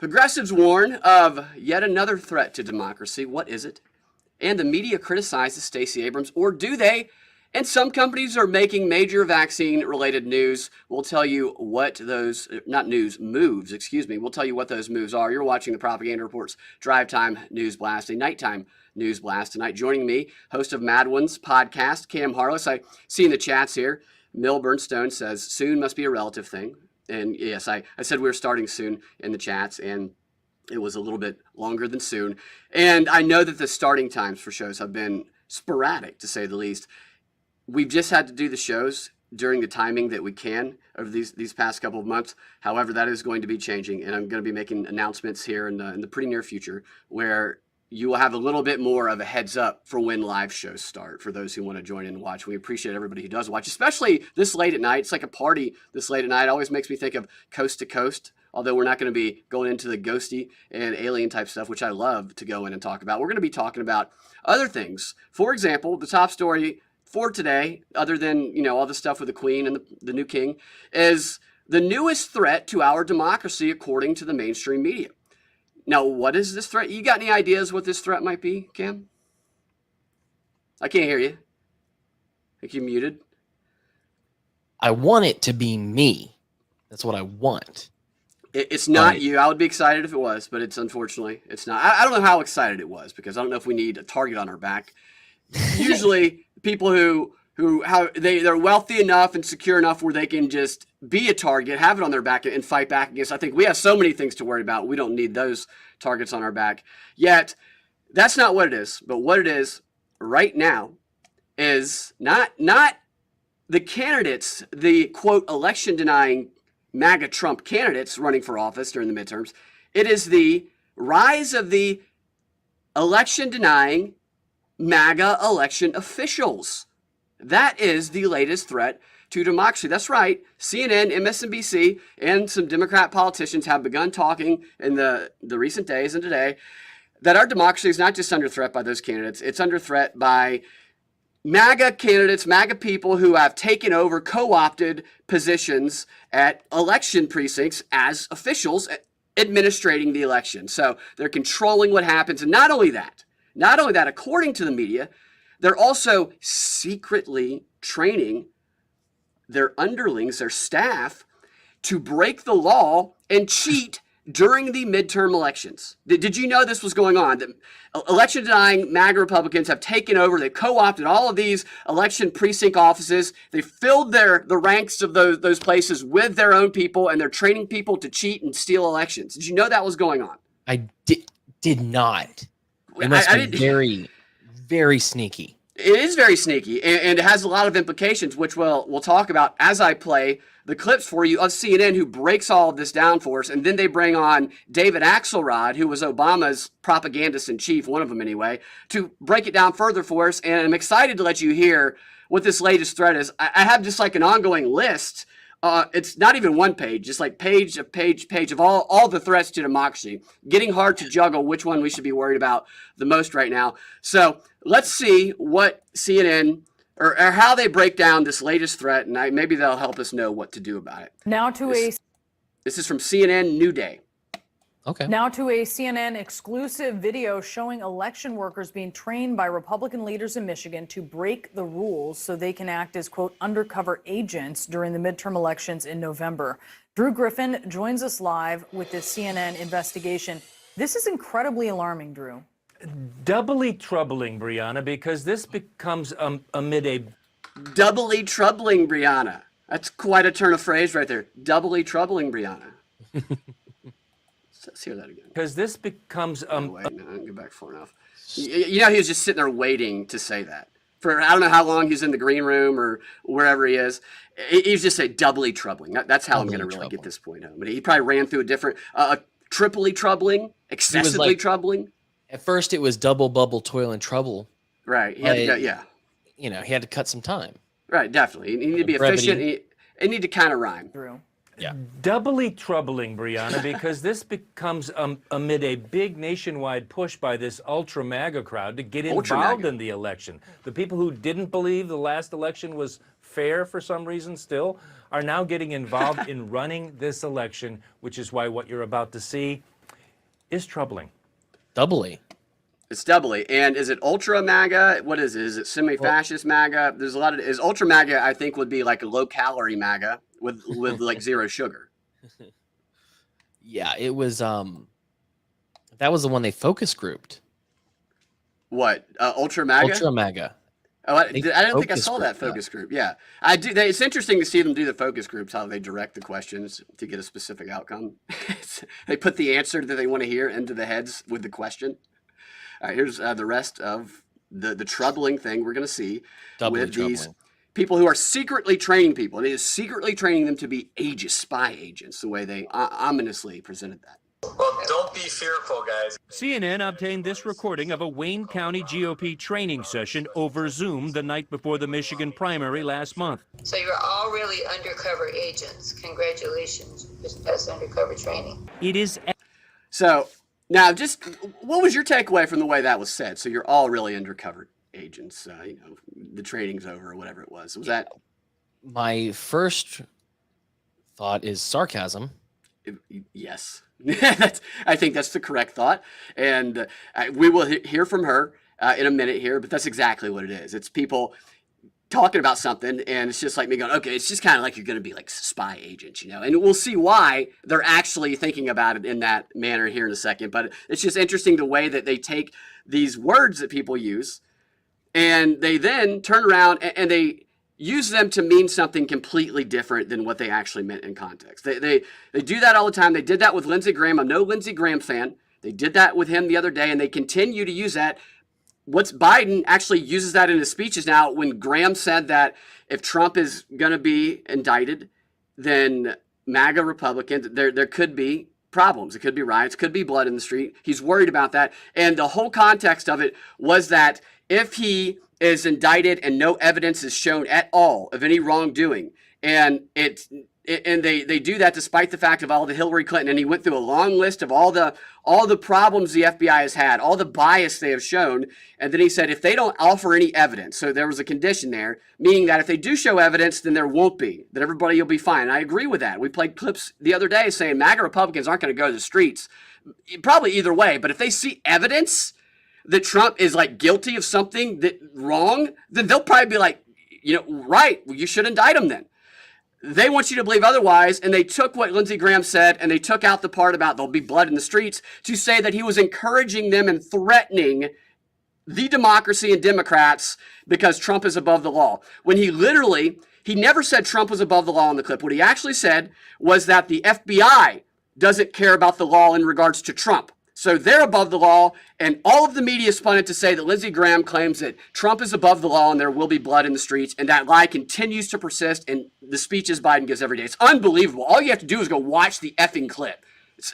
Progressives warn of yet another threat to democracy. What is it? And the media criticizes Stacey Abrams, or do they? And some companies are making major vaccine-related news. We'll tell you what those, moves, We'll tell you what those moves are. You're watching the Propaganda Report's Drive Time News Blast, a nighttime news blast tonight. Joining me, host of Mad Ones podcast, Cam Harless. I see in the chats here, Mill Burnstone says, soon must be a relative thing. And yes, I said we were starting soon in the chats, and it was a little bit longer than soon. And I know that the starting times for shows have been sporadic, to say the least. We've just had to do the shows during the timing that we can over these past couple of months. However, that is going to be changing, and I'm going to be making announcements here in the pretty near future where you will have a little bit more of a heads up for when live shows start for those who want to join in and watch. We appreciate everybody who does watch, especially this late at night. It's like a party this late at night. It always makes me think of Coast to Coast, although we're not going to be going into the ghosty and alien type stuff, which I love to go in and talk about. We're going to be talking about other things. For example, the top story for today, other than, all the stuff with the Queen and the new King, is the newest threat to our democracy according to the mainstream media. Now, what is this threat? You got any ideas what this threat might be, Cam? I can't hear you. I think you're muted. I want it to be me. That's what I want. It's not you. I would be excited if it was, but unfortunately, it's not. I don't know how excited it was because I don't know if we need a target on our back. Usually, people they're wealthy enough and secure enough where they can just be a target, have it on their back, and fight back against. I think we have so many things to worry about. We don't need those targets on our back. Yet, that's not what it is. But what it is right now is not the candidates, the, quote, election-denying MAGA Trump candidates running for office during the midterms. It is the rise of the election-denying MAGA election officials. That is the latest threat to democracy. That's right. CNN, MSNBC, and some Democrat politicians have begun talking in the recent days and today that our democracy is not just under threat by those candidates. It's under threat by MAGA candidates, MAGA people who have taken over, co-opted positions at election precincts as officials administrating the election. So they're controlling what happens. And not only that, according to the media, they're also secretly training their underlings, their staff, to break the law and cheat during the midterm elections. Did you know this was going on? That election-denying MAGA Republicans have taken over. They've co-opted all of these election precinct offices. They filled the ranks of those places with their own people, and they're training people to cheat and steal elections. Did you know that was going on? I did not. It must be very, very sneaky. It is very sneaky, and it has a lot of implications, which we'll talk about as I play the clips for you of CNN, who breaks all of this down for us, and then they bring on David Axelrod, who was Obama's propagandist in chief, one of them anyway, to break it down further for us. And I'm excited to let you hear what this latest threat is. I have just like an ongoing list. It's not even one page, just like page of all the threats to democracy. Getting hard to juggle which one we should be worried about the most right now. So let's see what CNN or how they break down this latest threat, and maybe they'll help us know what to do about it. This is from CNN New Day. Okay. Now to a CNN exclusive video showing election workers being trained by Republican leaders in Michigan to break the rules so they can act as, quote, undercover agents during the midterm elections in November. Drew Griffin joins us live with this CNN investigation. This is incredibly alarming, Drew. Doubly troubling, Brianna, because this becomes amid a... Doubly troubling, Brianna. That's quite a turn of phrase right there. Doubly troubling, Brianna. Let's hear that again. Because this becomes... wait, no, I didn't get back far enough. He was just sitting there waiting to say that. For I don't know how long he's in the green room or wherever he is. He's just saying doubly troubling. That's how I'm going to really get this point home. But he probably ran through a different... triply troubling, excessively troubling. At first it was double bubble, toil, and trouble. Right. He had to go, yeah. He had to cut some time. Right, definitely. You need to be efficient. You need to kind of rhyme. Drew. Yeah. Doubly troubling, Brianna, because this becomes amid a big nationwide push by this ultra MAGA crowd to get involved in the election. The people who didn't believe the last election was fair for some reason still are now getting involved in running this election, which is why what you're about to see is troubling. Doubly. It's doubly. And is it ultra MAGA? What is it? Is it semi-fascist MAGA? There's a lot of. Is ultra MAGA? I think would be like a low-calorie MAGA with like zero sugar. Yeah, it was. That was the one they focus grouped. What? Ultra MAGA? Ultra MAGA. Oh, I don't think I focus saw that group, focus group. Yeah, I do. It's interesting to see them do the focus groups, how they direct the questions to get a specific outcome. They put the answer that they want to hear into the heads with the question. All right, here's the rest of the troubling thing we're going to see with these people who are secretly training people. And it is secretly training them to be spy agents, the way they ominously presented that. Well, don't be fearful, guys. CNN obtained this recording of a Wayne County GOP training session over Zoom the night before the Michigan primary last month. So you're all really undercover agents. Congratulations, that's undercover training. It is. So now, just what was your takeaway from the way that was said? So you're all really undercover agents. The training's over or whatever it was. Was that? My first thought is sarcasm. Yes. I think that's the correct thought. And we will hear from her in a minute here, but that's exactly what it is. It's people talking about something, and it's just like me going, okay, it's just kind of like you're going to be like spy agents, and we'll see why they're actually thinking about it in that manner here in a second. But it's just interesting the way that they take these words that people use, and they then turn around and they use them to mean something completely different than what they actually meant in context. They do that all the time. They did that with Lindsey Graham. I'm no Lindsey Graham fan. They did that with him the other day, and they continue to use that. Biden actually uses that in his speeches now. When Graham said that if Trump is going to be indicted, then MAGA Republicans, there could be problems. It could be riots, could be blood in the street. He's worried about that. And the whole context of it was that if he is indicted and no evidence is shown at all of any wrongdoing, and they do that despite the fact of all the Hillary Clinton, and he went through a long list of all the problems the FBI has had, all the bias they have shown, and then he said if they don't offer any evidence, so there was a condition there, meaning that if they do show evidence, then there won't be, that everybody will be fine. And I agree with that. We played clips the other day saying MAGA Republicans aren't going to go to the streets, probably either way, but if they see evidence that Trump is like guilty of something that wrong, then they'll probably be like, right, well, you should indict him then. They want you to believe otherwise, and they took what Lindsey Graham said, and they took out the part about there'll be blood in the streets to say that he was encouraging them and threatening the democracy and Democrats because Trump is above the law. When he never said Trump was above the law in the clip. What he actually said was that the FBI doesn't care about the law in regards to Trump. So they're above the law, and all of the media spun it to say that Lindsey Graham claims that Trump is above the law and there will be blood in the streets, and that lie continues to persist in the speeches Biden gives every day. It's unbelievable. All you have to do is go watch the effing clip.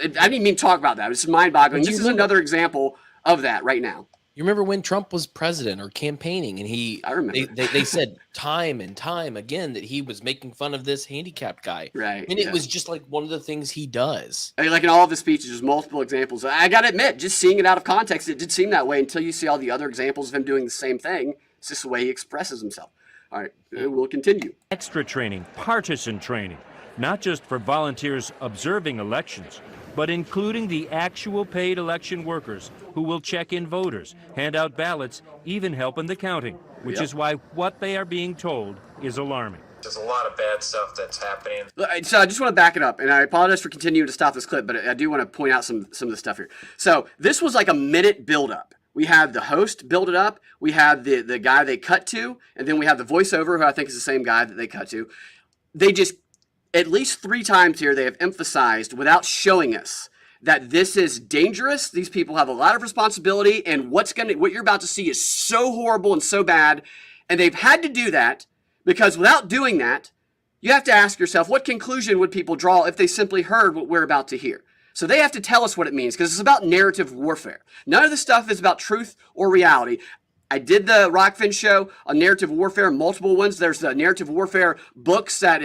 I didn't even mean talk about that. It's mind-boggling. This is another example of that right now. You remember when Trump was president or campaigning, and I remember. they said time and time again that he was making fun of this handicapped guy. Right. And it was just like one of the things he does. I mean, like in all of his speeches, there's multiple examples. I got to admit, just seeing it out of context, it did seem that way until you see all the other examples of him doing the same thing. It's just the way he expresses himself. All right, we'll continue. Extra training, partisan training, not just for volunteers observing elections, but including the actual paid election workers who will check in voters, hand out ballots, even help in the counting, which is why what they are being told is alarming. There's a lot of bad stuff that's happening. So I just want to back it up, and I apologize for continuing to stop this clip, but I do want to point out some of the stuff here. So this was like a minute build-up. We had the host build it up, we had the guy they cut to, and then we have the voiceover, who I think is the same guy that they cut to. They just, at least 3 times here, they have emphasized, without showing us, that this is dangerous. These people have a lot of responsibility, and what you're about to see is so horrible and so bad. And they've had to do that because without doing that, you have to ask yourself, what conclusion would people draw if they simply heard what we're about to hear? So they have to tell us what it means, because it's about narrative warfare. None of this stuff is about truth or reality. I did the Rockfin show on narrative warfare, multiple ones. There's the narrative warfare books that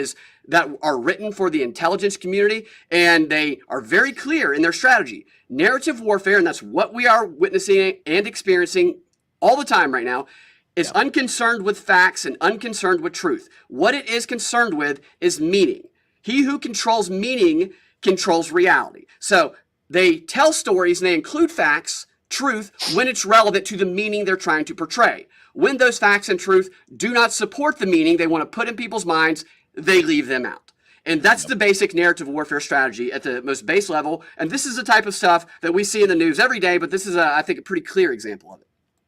are written for the intelligence community, and they are very clear in their strategy. Narrative warfare, and that's what we are witnessing and experiencing all the time right now, is unconcerned with facts and unconcerned with truth. What it is concerned with is meaning. He who controls meaning controls reality. So They tell stories and they include facts, truth, when it's relevant to the meaning they're trying to portray. When those facts and truth do not support the meaning they want to put in people's minds, they leave them out. And that's the basic narrative warfare strategy at the most base level. And this is the type of stuff that we see in the news every day, but this is, I think, a pretty clear example of it.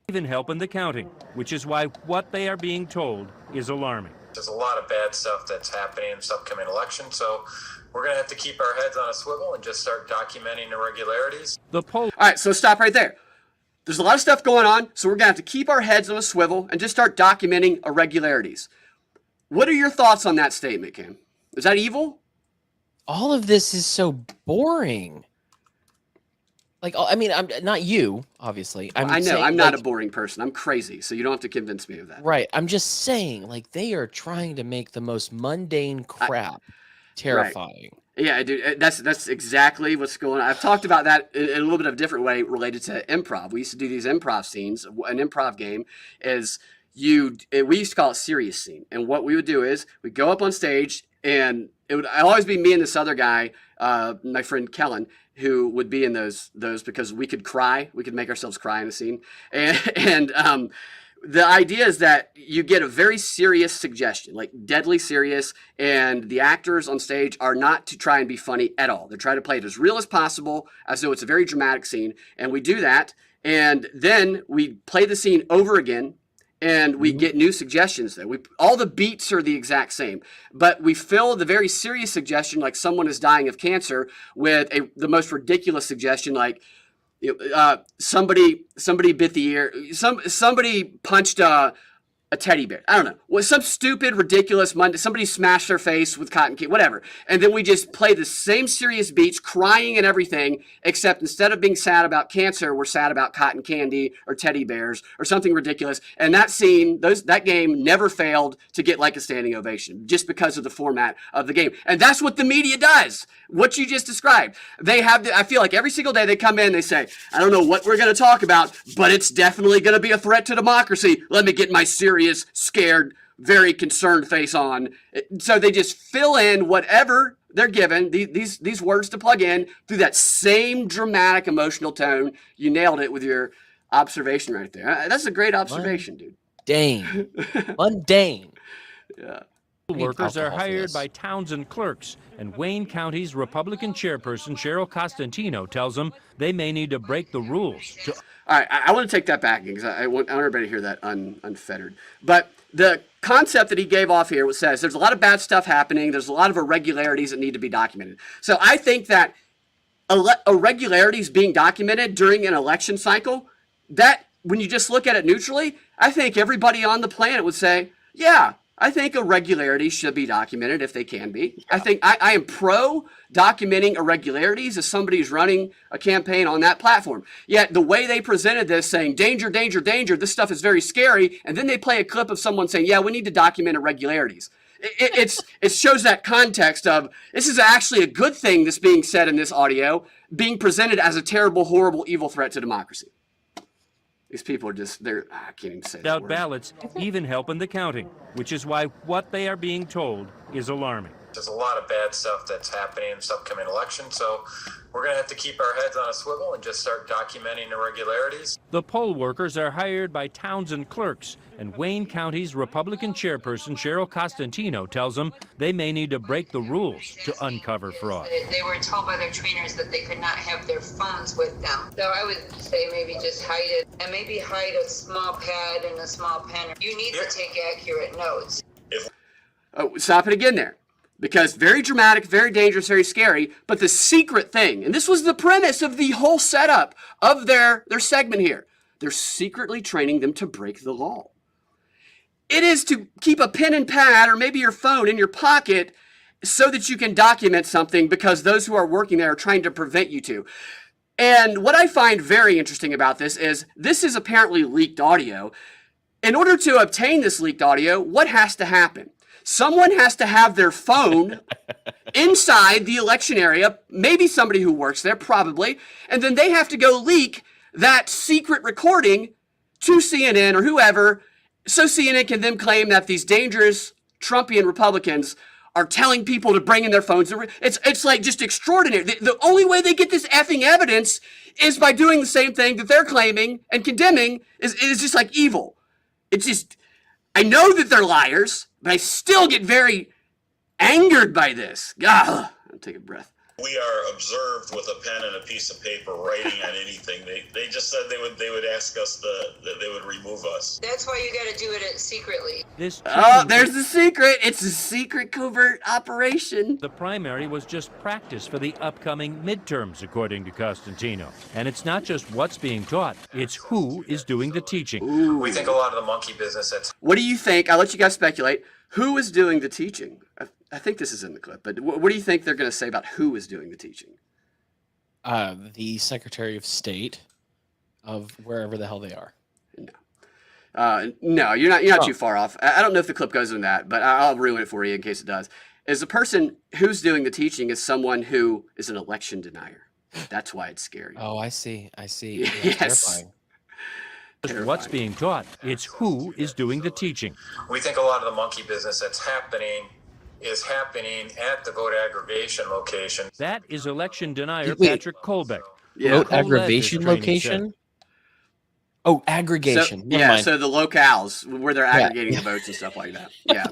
Even help in the counting, which is why what they are being told is alarming. There's a lot of bad stuff that's happening in this upcoming election, so we're going to have to keep our heads on a swivel and just start documenting irregularities. The poll. All right, so stop right there. There's a lot of stuff going on, so we're going to have to keep our heads on a swivel and just start documenting irregularities. What are your thoughts on that statement, Cam? Is that evil? All of this is so boring. Like, I mean, I'm not you, obviously. I know, I'm not a boring person. I'm crazy, so you don't have to convince me of that. Right. I'm just saying, like, they are trying to make the most mundane crap terrifying. Right. Yeah, dude, that's exactly what's going on. I've talked about that in a little bit of a different way related to improv. We used to do these improv scenes. An improv game is we used to call it serious scene. And what we would do is we'd go up on stage, and it would always be me and this other guy, my friend Kellen, who would be in those because we could cry. We could make ourselves cry in a scene. And the idea is that you get a very serious suggestion, like deadly serious, and the actors on stage are not to try and be funny at all. They're trying to play it as real as possible, as though it's a very dramatic scene. And we do that, and then we play the scene over again, and we get new suggestions there. All the beats are the exact same, but we fill the very serious suggestion, like someone is dying of cancer, with the most ridiculous suggestion, like somebody bit the ear, somebody punched a teddy bear. I don't know. Was some stupid, ridiculous Monday. Somebody smashed their face with cotton candy, whatever. And then we just play the same serious beats, crying and everything, except instead of being sad about cancer, we're sad about cotton candy or teddy bears or something ridiculous. And that scene, that game never failed to get like a standing ovation just because of the format of the game. And that's what the media does. What you just described. They have, I feel like every single day they come in, they say, I don't know what we're going to talk about, but it's definitely going to be a threat to democracy. Let me get my serious, scared, very concerned face on. So they just fill in whatever they're given, these words to plug in through that same dramatic emotional tone. You nailed it with your observation right there. That's a great observation, dude. Mundane. Yeah. Workers are hired by townsend clerks, and Wayne County's Republican chairperson Cheryl Costantino tells them they may need to break the rules. All right, I want to take that back because I want everybody to hear that unfettered. But the concept that he gave off here says there's a lot of bad stuff happening. There's a lot of irregularities that need to be documented. So I think that irregularities being documented during an election cycle, that when you just look at it neutrally, I think everybody on the planet would say, yeah, I think irregularities should be documented if they can be. I think I am pro documenting irregularities as somebody who's running a campaign on that platform. Yet the way they presented this, saying danger, danger, danger, this stuff is very scary, and then they play a clip of someone saying, yeah, we need to document irregularities. It shows that context of this is actually a good thing that's being said in this audio, being presented as a terrible, horrible, evil threat to democracy. These people are just, I can't even say that word. Ballots even help in the counting, which is why what they are being told is alarming. There's a lot of bad stuff that's happening in this upcoming election, so we're going to have to keep our heads on a swivel and just start documenting irregularities. The poll workers are hired by townsend clerks, and Wayne County's Republican chairperson Cheryl Costantino tells them they may need to break the rules to uncover fraud. They were told by their trainers that they could not have their phones with them. So I would say maybe just hide it, and maybe hide a small pad and a small pen. You need to take accurate notes. Stop it again there. Because very dramatic, very dangerous, very scary, but the secret thing, and this was the premise of the whole setup of their segment here, they're secretly training them to break the law. It is to keep a pen and pad or maybe your phone in your pocket so that you can document something because those who are working there are trying to prevent you to. And what I find very interesting about this is apparently leaked audio. In order to obtain this leaked audio, what has to happen? Someone has to have their phone inside the election area, maybe somebody who works there, probably, and then they have to go leak that secret recording to CNN or whoever, so CNN can then claim that these dangerous Trumpian Republicans are telling people to bring in their phones. It's like just extraordinary. The only way they get this effing evidence is by doing the same thing that they're claiming and condemning is just like evil. It's just, I know that they're liars, but I still get very angered by this. God, I'll take a breath. We are observed with a pen and a piece of paper writing on anything. They just said they would ask us that they would remove us. That's why you got to do it secretly. There's the secret. It's a secret covert operation. The primary was just practice for the upcoming midterms, according to Costantino. And it's not just what's being taught, it's who is doing the teaching. Ooh. We think a lot of the monkey business that's... What do you think? I'll let you guys speculate. Who is doing the teaching? I think this is in the clip, but what do you think they're going to say about who is doing the teaching? The Secretary of State of wherever the hell they are. No, you're not too far off. I don't know if the clip goes into that, but I'll ruin it for you in case it does. Is the person who's doing the teaching is someone who is an election denier. That's why it's scary. Oh, I see. Yeah, Yes. Terrifying. What's being taught, it's who is doing the teaching. We think a lot of the monkey business that's happening is happening at the vote aggregation location. That is election denier Wait. Patrick Kolbeck. Yeah. Vote Co-led this aggravation training location? Oh, aggregation. Never mind. So the locales where they're aggregating the votes and stuff like that. Yeah,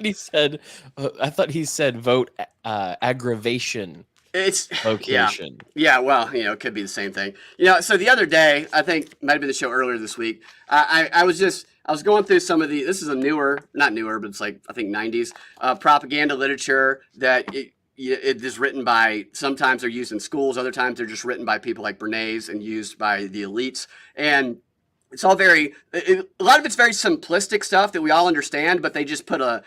I thought he said vote aggravation it's location. Yeah, well, it could be the same thing. So the other day, I think it might have been the show earlier this week. I was going through some of this is a not newer, but it's like I think 90s propaganda literature that it is written by. Sometimes they're used in schools, other times they're just written by people like Bernays and used by the elites. And it's all a lot of it's very simplistic stuff that we all understand, but they just put a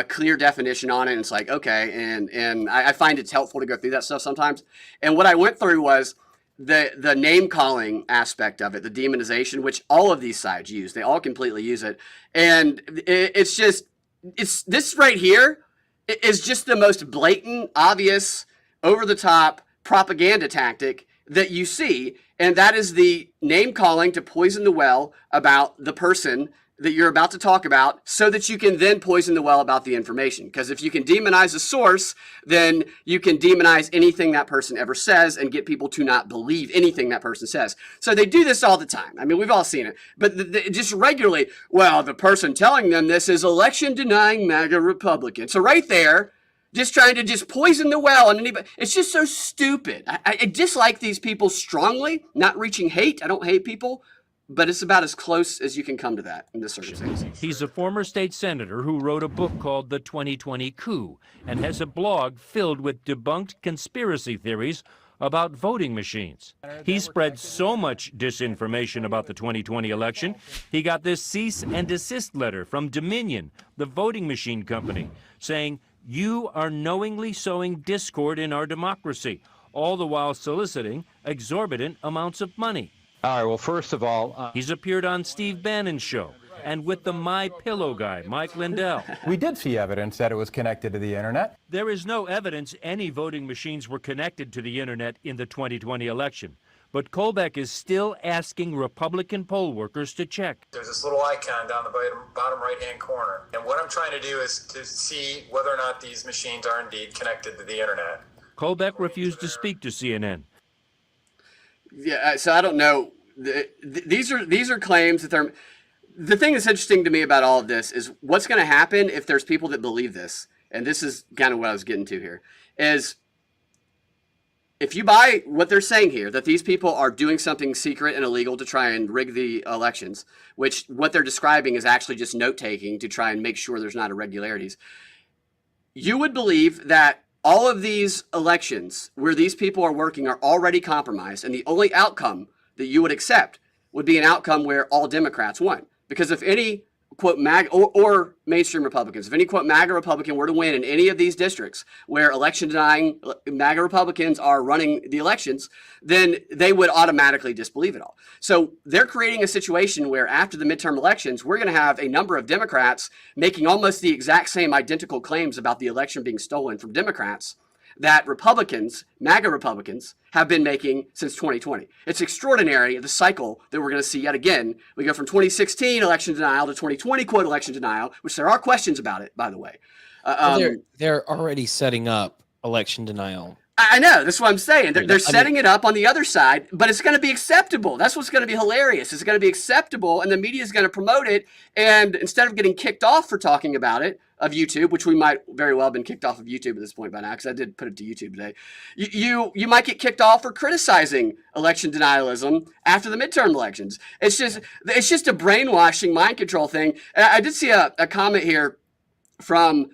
clear definition on it. And it's like, okay. And I find it's helpful to go through that stuff sometimes. And what I went through was the name calling aspect of it, the demonization, which all of these sides use. They all completely use it. And it's this right here is just the most blatant, obvious, over the top propaganda tactic that you see. And that is the name calling to poison the well about the person that you're about to talk about so that you can then poison the well about the information. Because if you can demonize a source, then you can demonize anything that person ever says and get people to not believe anything that person says. So they do this all the time. I mean, we've all seen it. But just regularly, well, the person telling them this is election-denying MAGA Republican. So right there, just trying to just poison the well on anybody. It's just so stupid. I dislike these people strongly, not reaching hate. I don't hate people. But it's about as close as you can come to that in this circumstance. He's a former state senator who wrote a book called The 2020 Coup and has a blog filled with debunked conspiracy theories about voting machines. He spread so much disinformation about the 2020 election, he got this cease and desist letter from Dominion, the voting machine company, saying, "You are knowingly sowing discord in our democracy, all the while soliciting exorbitant amounts of money." All right, well, first of all... He's appeared on Steve Bannon's show and with the My Pillow guy, Mike Lindell. We did see evidence that it was connected to the internet. There is no evidence any voting machines were connected to the internet in the 2020 election. But Kolbeck is still asking Republican poll workers to check. There's this little icon down the bottom right-hand corner. And what I'm trying to do is to see whether or not these machines are indeed connected to the internet. Kolbeck refused to speak to CNN. Yeah, so I don't know. These are claims that they're. The thing that's interesting to me about all of this is what's going to happen if there's people that believe this, and this is kind of what I was getting to here, is if you buy what they're saying here, that these people are doing something secret and illegal to try and rig the elections, which what they're describing is actually just note-taking to try and make sure there's not irregularities, you would believe that all of these elections where these people are working are already compromised, and the only outcome that you would accept would be an outcome where all Democrats won. Because if any, quote, MAGA, or mainstream Republicans, if any, quote, MAGA Republican were to win in any of these districts where election-denying MAGA Republicans are running the elections, then they would automatically disbelieve it all. So they're creating a situation where after the midterm elections, we're going to have a number of Democrats making almost the exact same identical claims about the election being stolen from Democrats that Republicans, MAGA Republicans, have been making since 2020. It's extraordinary, the cycle that we're going to see yet again. We go from 2016 election denial to 2020, quote, election denial, which there are questions about it, by the way. They're already setting up election denial. I know. That's what I'm saying. They're I setting it up on the other side, but it's going to be acceptable. That's what's going to be hilarious. It's going to be acceptable, and the media is going to promote it. And instead of getting kicked off for talking about it of YouTube, which we might very well have been kicked off of YouTube at this point by now, because I did put it to YouTube today, you might get kicked off for criticizing election denialism after the midterm elections. It's just a brainwashing, mind control thing. And I did see a comment here from,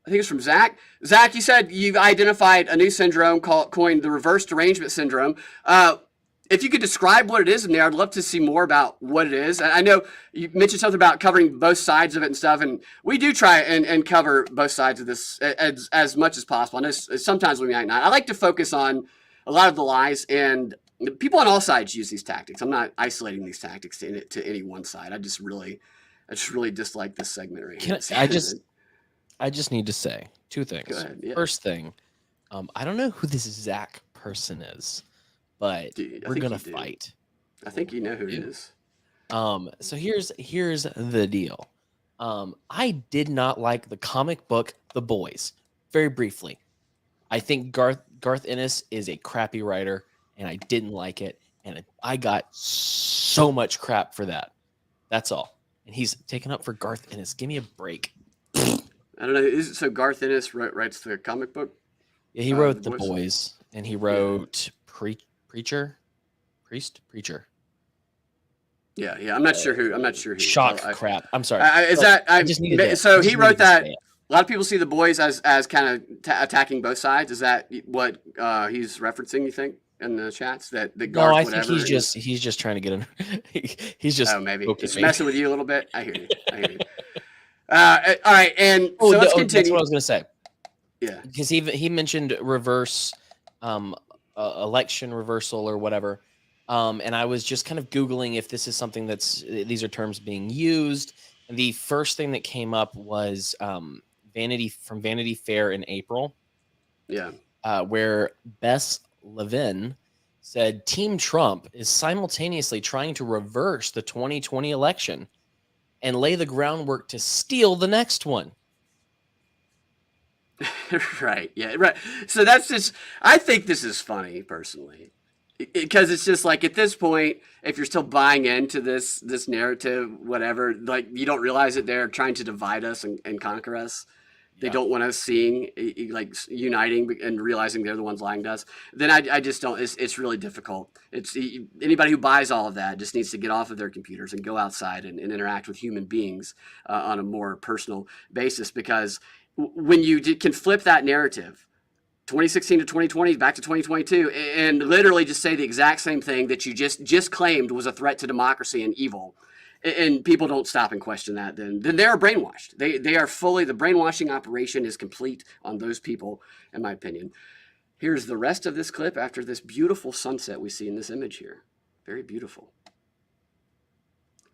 I think it's from Zach. Zach, you said you've identified a new syndrome coined the reverse derangement syndrome. If you could describe what it is in there, I'd love to see more about what it is. I know you mentioned something about covering both sides of it and stuff, and we do try and cover both sides of this as much as possible. And sometimes we might not. I like to focus on a lot of the lies, and people on all sides use these tactics. I'm not isolating these tactics to any one side. I just really dislike this segment right here. I just need to say two things. Go ahead, yeah. First thing, I don't know who this Zach person is, but we're gonna fight. I think you know who it is. So here's the deal. I did not like the comic book The Boys. Very briefly, I think Garth Ennis is a crappy writer, and I didn't like it, and I got so much crap for that. That's all. And he's taken up for Garth Ennis. Give me a break. I don't know. So Garth Ennis writes the comic book? Yeah, he wrote The Boys, and he wrote Preacher. Yeah. I'm not sure who. Shock crap. I'm sorry. So he wrote that. A lot of people see The Boys as kind of attacking both sides. Is that what he's referencing? You think in the chats that Garth? No, I think he's just trying to get in. He's just maybe he's messing with you a little bit. I hear you. All right, and so let's continue. That's what I was going to say. Yeah, because he mentioned reverse election reversal or whatever, and I was just kind of Googling if this is something these are terms being used. And the first thing that came up was Vanity Fair in April. Yeah, where Bess Levin said Team Trump is simultaneously trying to reverse the 2020 election and lay the groundwork to steal the next one. Right. Yeah. Right. So that's just, I think this is funny personally, because it's just like at this point, if you're still buying into this narrative, whatever, like you don't realize that they're trying to divide us and conquer us. They don't want us seeing, like, uniting and realizing they're the ones lying to us. Then I just don't. It's really difficult. It's anybody who buys all of that just needs to get off of their computers and go outside and interact with human beings on a more personal basis. Because when you can flip that narrative, 2016 to 2020, back to 2022, and literally just say the exact same thing that you just claimed was a threat to democracy and evil, and people don't stop and question that, then they are brainwashed. They are fully, the brainwashing operation is complete on those people, in my opinion. Here's the rest of this clip after this beautiful sunset we see in this image here. Very beautiful.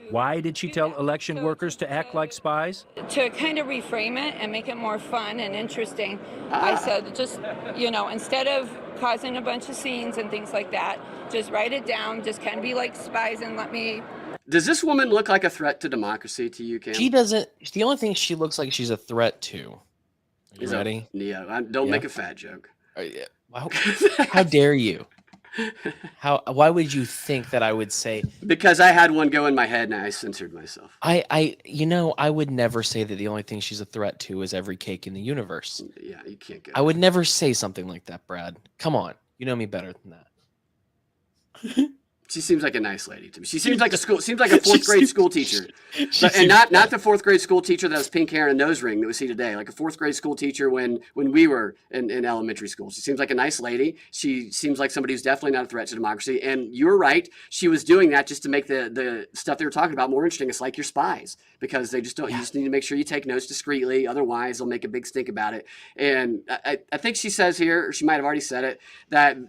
Why did she tell election workers to act like spies? To kind of reframe it and make it more fun and interesting, I said just, instead of causing a bunch of scenes and things like that, just write it down, just kind of be like spies and let me... Does this woman look like a threat to democracy to you, Cam? She doesn't. The only thing she looks like she's a threat to. Are you ready? Don't make a fat joke. How dare you? Why would you think that I would say? Because I had one go in my head and I censored myself. I would never say that the only thing she's a threat to is every cake in the universe. Yeah, you can't go. I would never say something like that, Brad. Come on, you know me better than that. She seems like a nice lady to me. She seems like a fourth grade school teacher, and not the fourth grade school teacher that has pink hair and a nose ring that we see today. Like a fourth grade school teacher when we were in elementary school. She seems like a nice lady. She seems like somebody who's definitely not a threat to democracy. And you're right. She was doing that just to make the stuff they were talking about more interesting. It's like you're spies because they just don't. Yeah. You just need to make sure you take notes discreetly. Otherwise, they'll make a big stink about it. And I think she says here, or she might have already said it, that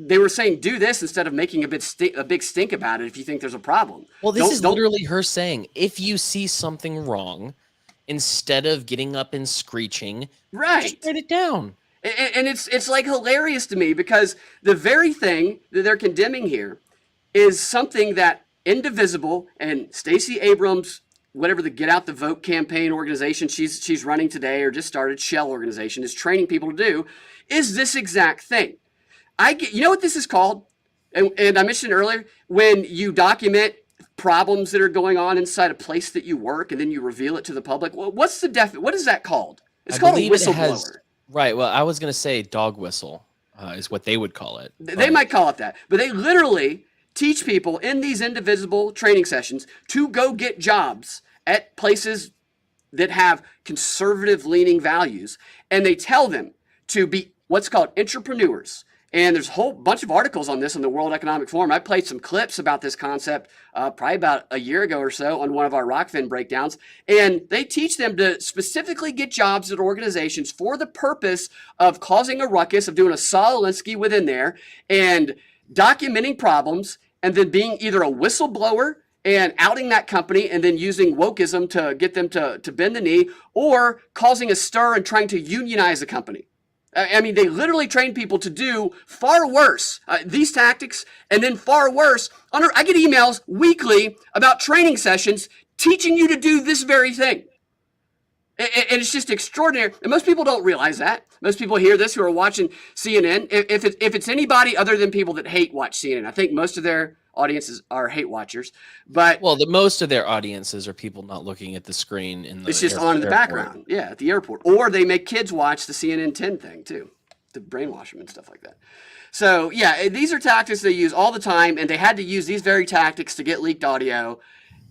they were saying do this instead of making a big stink about it if you think there's a problem. Well, this is literally her saying, if you see something wrong, instead of getting up and screeching, just write it down. And it's like hilarious to me because the very thing that they're condemning here is something that Indivisible and Stacey Abrams whatever the Get Out the Vote campaign organization she's running today, or just started, Shell organization, is training people to do, is this exact thing. You know what this is called? And I mentioned earlier, when you document problems that are going on inside a place that you work and then you reveal it to the public. Well, what is that called? It's called a whistleblower. Right. Well, I was going to say dog whistle is what they would call it. They might call it that, but they literally teach people in these indivisible training sessions to go get jobs at places that have conservative leaning values. And they tell them to be what's called entrepreneurs. And there's a whole bunch of articles on this in the World Economic Forum. I played some clips about this concept probably about a year ago or so on one of our Rockfin breakdowns. And they teach them to specifically get jobs at organizations for the purpose of causing a ruckus, of doing a Saul Alinsky within there, and documenting problems, and then being either a whistleblower and outing that company and then using wokeism to get them to bend the knee, or causing a stir and trying to unionize a company. I mean, they literally train people to do far worse, these tactics, and then far worse. I get emails weekly about training sessions teaching you to do this very thing. And it's just extraordinary. And most people don't realize that. Most people hear this who are watching CNN. If it's anybody other than people that hate watch CNN, I think most of their audiences are hate watchers. But most of their audiences are people not looking at the screen it's just on in the background. Yeah, at the airport. Or they make kids watch the CNN 10 thing too, to brainwash them and stuff like that. So yeah, these are tactics they use all the time, and they had to use these very tactics to get leaked audio.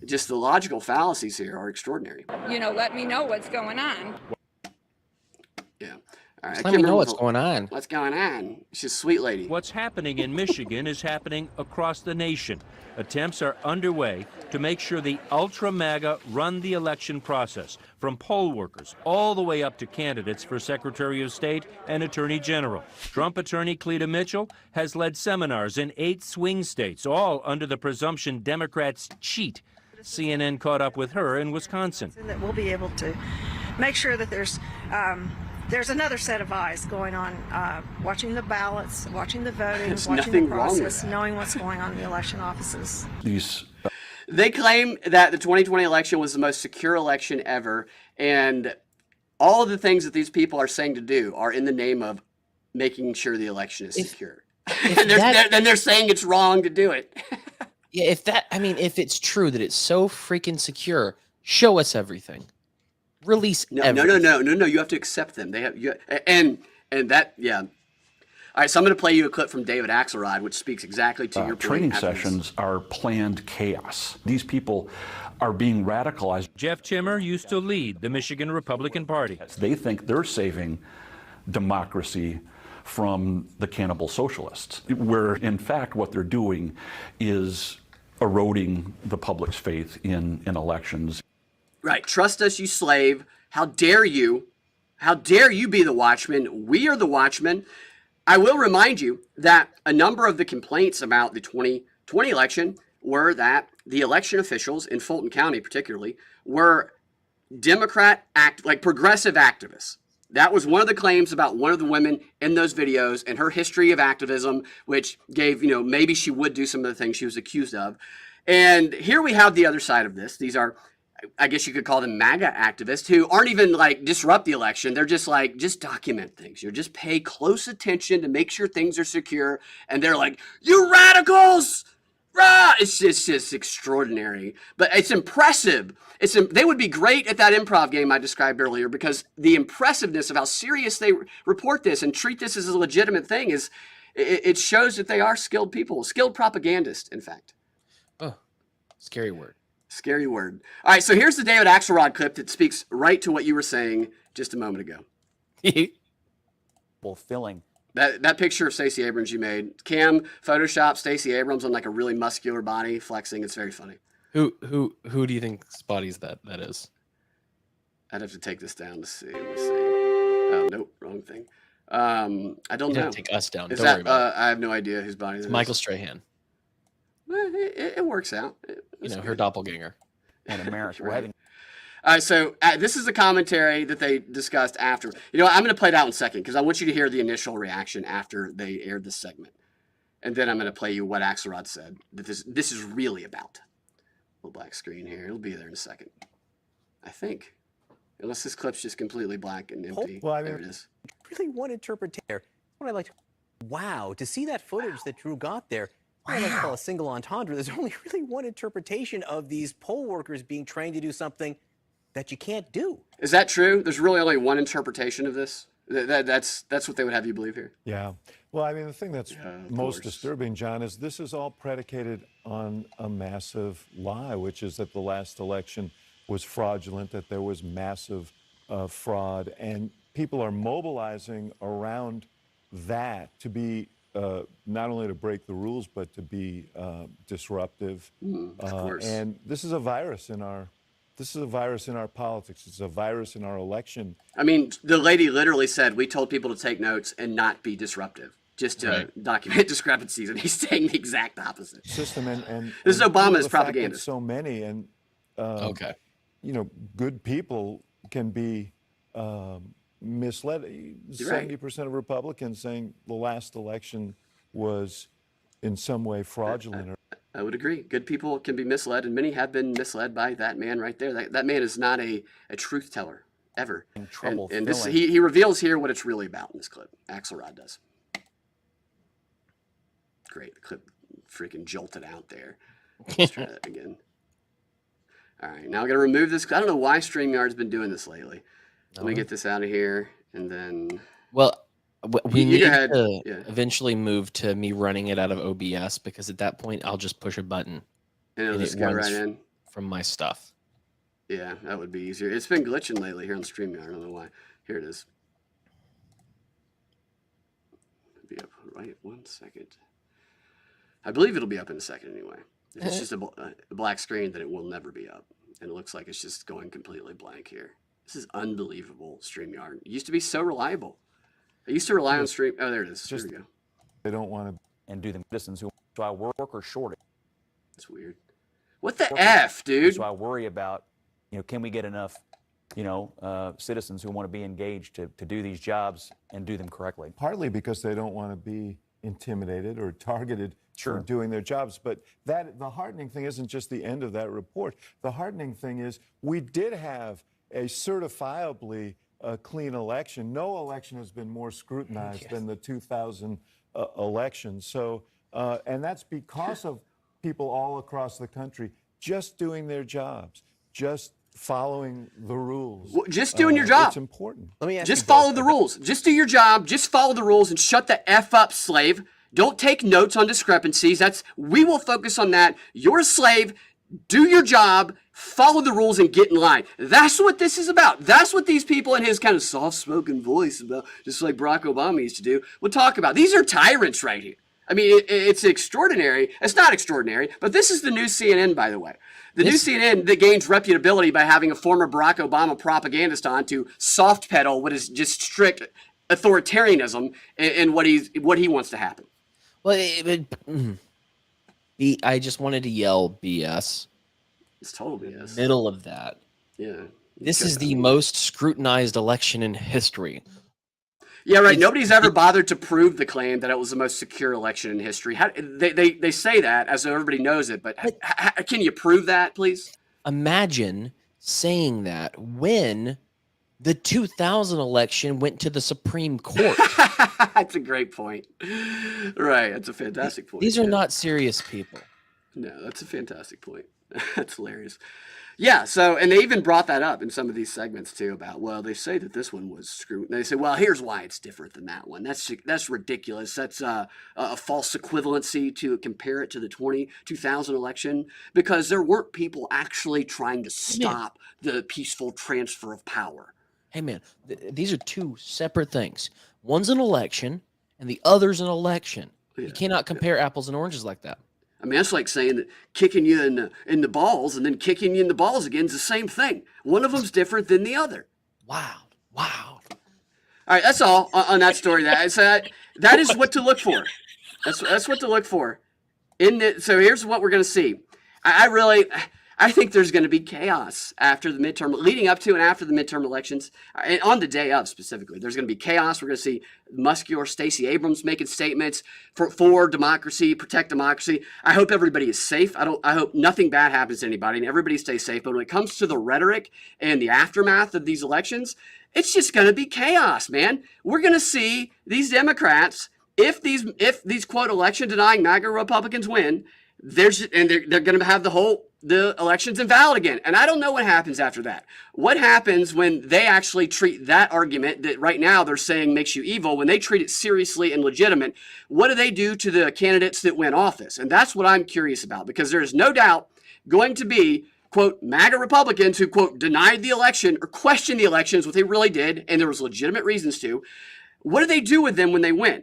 Just the logical fallacies here are extraordinary. Let me know what's going on. Yeah. All right. Let me know what's going on. What's going on? She's a sweet lady. What's happening in Michigan is happening across the nation. Attempts are underway to make sure the ultra-MAGA run the election process, from poll workers all the way up to candidates for Secretary of State and Attorney General. Trump attorney Cleta Mitchell has led seminars in 8 swing states, all under the presumption Democrats cheat. CNN caught up with her in Wisconsin. That we'll be able to make sure that there's another set of eyes going on, watching the ballots, watching the voting, watching the process, knowing what's going on in the election offices. They claim that the 2020 election was the most secure election ever, and all of the things that these people are saying to do are in the name of making sure the election is secure. And they're saying it's wrong to do it. Yeah, if it's true that it's so freaking secure, show us everything. Release everything. No. You have to accept them. They have and that, yeah. All right, so I'm going to play you a clip from David Axelrod, which speaks exactly to your point. Training sessions are planned chaos. These people are being radicalized. Jeff Timmer used to lead the Michigan Republican Party. They think they're saving democracy from the cannibal socialists, where in fact what they're doing is eroding the public's faith in elections. Right. Trust us, you slave. How dare you? How dare you be the watchman? We are the watchmen. I will remind you that a number of the complaints about the 2020 election were that the election officials in Fulton County particularly were progressive activists. That was one of the claims about one of the women in those videos and her history of activism, which gave, maybe she would do some of the things she was accused of. And here we have the other side of this. These are, I guess you could call them MAGA activists who aren't even disrupt the election. They're just just document things. You just pay close attention to make sure things are secure. And they're like, you radicals! Rah! It's just extraordinary. But it's impressive. They would be great at that improv game I described earlier, because the impressiveness of how serious they report this and treat this as a legitimate thing it shows that they are skilled people, skilled propagandists, in fact. Oh, scary word. Scary word. All right, so here's the David Axelrod clip that speaks right to what you were saying just a moment ago. Fulfilling. That picture of Stacey Abrams you made, Cam photoshopped Stacey Abrams on a really muscular body flexing. It's very funny. Who do you think's body's that is? I'd have to take this down to see. Let's see. Oh, nope, wrong thing. I don't know. Take us down. Don't worry about it. I have no idea whose body that is. Michael Strahan. Well, it works out. Her doppelganger. In America, right. All right, so this is a commentary that they discussed after. I'm going to play it out in a second because I want you to hear the initial reaction after they aired this segment. And then I'm going to play you what Axelrod said that this is really about. Little black screen here. It'll be there in a second. I think. Unless this clip's just completely black and empty. Well, I there mean, it is. really one interpretation. What I like. Wow, to see that footage that Drew got there. What I like to call a single entendre. There's only really one interpretation of these poll workers being trained to do something that you can't do. Is that true? There's really only one interpretation of this? That's what they would have you believe here? Yeah. Well, I mean, the thing that's most course. disturbing, John, is this is all predicated on a massive lie, which is that the last election was fraudulent, that there was massive fraud, and people are mobilizing around that to be not only to break the rules, but to be disruptive. Of course. And this is a virus in our politics. It's a virus in our election. I mean, the lady literally said, we told people to take notes and not be disruptive, just to document discrepancies, and he's saying the exact opposite. System and this is and Obama's the fact that propaganda. So many, and good people can be misled. 70% of Republicans saying the last election was in some way fraudulent. I would agree. Good people can be misled, and many have been misled by that man right there. That man is not a truth teller, ever. And this, he reveals here what it's really about in this clip. Axelrod does. Great. The clip freaking jolted out there. Let's try that again. All right. Now I'm going to remove this. I don't know why StreamYard's been doing this lately. Let me get this out of here, and then... Well, we need to Yeah. eventually move to me running it out of OBS, because at that point I'll just push a button And it'll just go right in. from my stuff. Yeah, that would be easier. It's been glitching lately here on StreamYard. I don't know why. Here it is. It'll be up right 1 second. I believe it'll be up in a second anyway. If it's just a black screen, then it will never be up. And it looks like it's just going completely blank here. This is unbelievable, StreamYard. It used to be so reliable. I used to rely on Stream. Oh, there it is. There we go. They don't want to and do the citizens who so I worker shortage. That's weird. What the F, dude? So I worry about, can we get enough, citizens who want to be engaged to do these jobs and do them correctly? Partly because they don't want to be intimidated or targeted for doing their jobs. But the heartening thing isn't just the end of that report. The heartening thing is we did have a certifiably clean election. No election has been more scrutinized than the 2000 election. So, and that's because of people all across the country just doing their jobs, just following the rules. Well, just doing your job. It's important. Let me ask just you follow both. the rules. Just do your job. Just follow the rules and shut the F up, slave. Don't take notes on discrepancies. We will focus on that. You're a slave. Do your job, follow the rules, and get in line. That's what this is about. That's what these people in his kind of soft-spoken voice, about, just like Barack Obama used to do, will talk about. These are tyrants right here. I mean, it's extraordinary. It's not extraordinary, but this is the new CNN, by the way. The new CNN that gains reputability by having a former Barack Obama propagandist on to soft pedal what is just strict authoritarianism and what he wants to happen. Well, I just wanted to yell BS. It's total BS. Middle of that. Yeah. This is the most scrutinized election in history. Yeah, right. Nobody's ever bothered to prove the claim that it was the most secure election in history. They say that as though everybody knows it, but can you prove that, please? Imagine saying that when the 2000 election went to the Supreme Court. That's a great point. Right. That's a fantastic point. These are not serious people. No, that's a fantastic point. That's hilarious. Yeah, so, and they even brought that up in some of these segments too about, well, they say that this one was screwed. And they say, well, here's why it's different than that one. That's ridiculous. That's a false equivalency to compare it to the 2000 election, because there weren't people actually trying to stop the peaceful transfer of power. Hey, man, these are two separate things. One's an election, and the other's an election. Yeah. You cannot compare apples and oranges like that. I mean, that's like saying that kicking you in the balls and then kicking you in the balls again is the same thing. One of them's different than the other. Wow. All right, that's all on that story. That is what to look for. That's what to look for. So here's what we're going to see. I think there's going to be chaos after the midterm, leading up to and after the midterm elections, and on the day of specifically. There's going to be chaos. We're going to see muscular Stacey Abrams making statements for democracy, protect democracy. I hope everybody is safe. I hope nothing bad happens to anybody and everybody stays safe. But when it comes to the rhetoric and the aftermath of these elections, it's just going to be chaos, man. We're going to see these Democrats, if these quote election denying MAGA Republicans win, they're going to have the elections invalid again. And I don't know what happens after that. What happens when they actually treat that argument that right now they're saying makes you evil, when they treat it seriously and legitimate? What do they do to the candidates that win office? And that's what I'm curious about, because there is no doubt going to be, quote, MAGA Republicans who, quote, denied the election or questioned the elections, what they really did, and there was legitimate reasons to. What do they do with them when they win?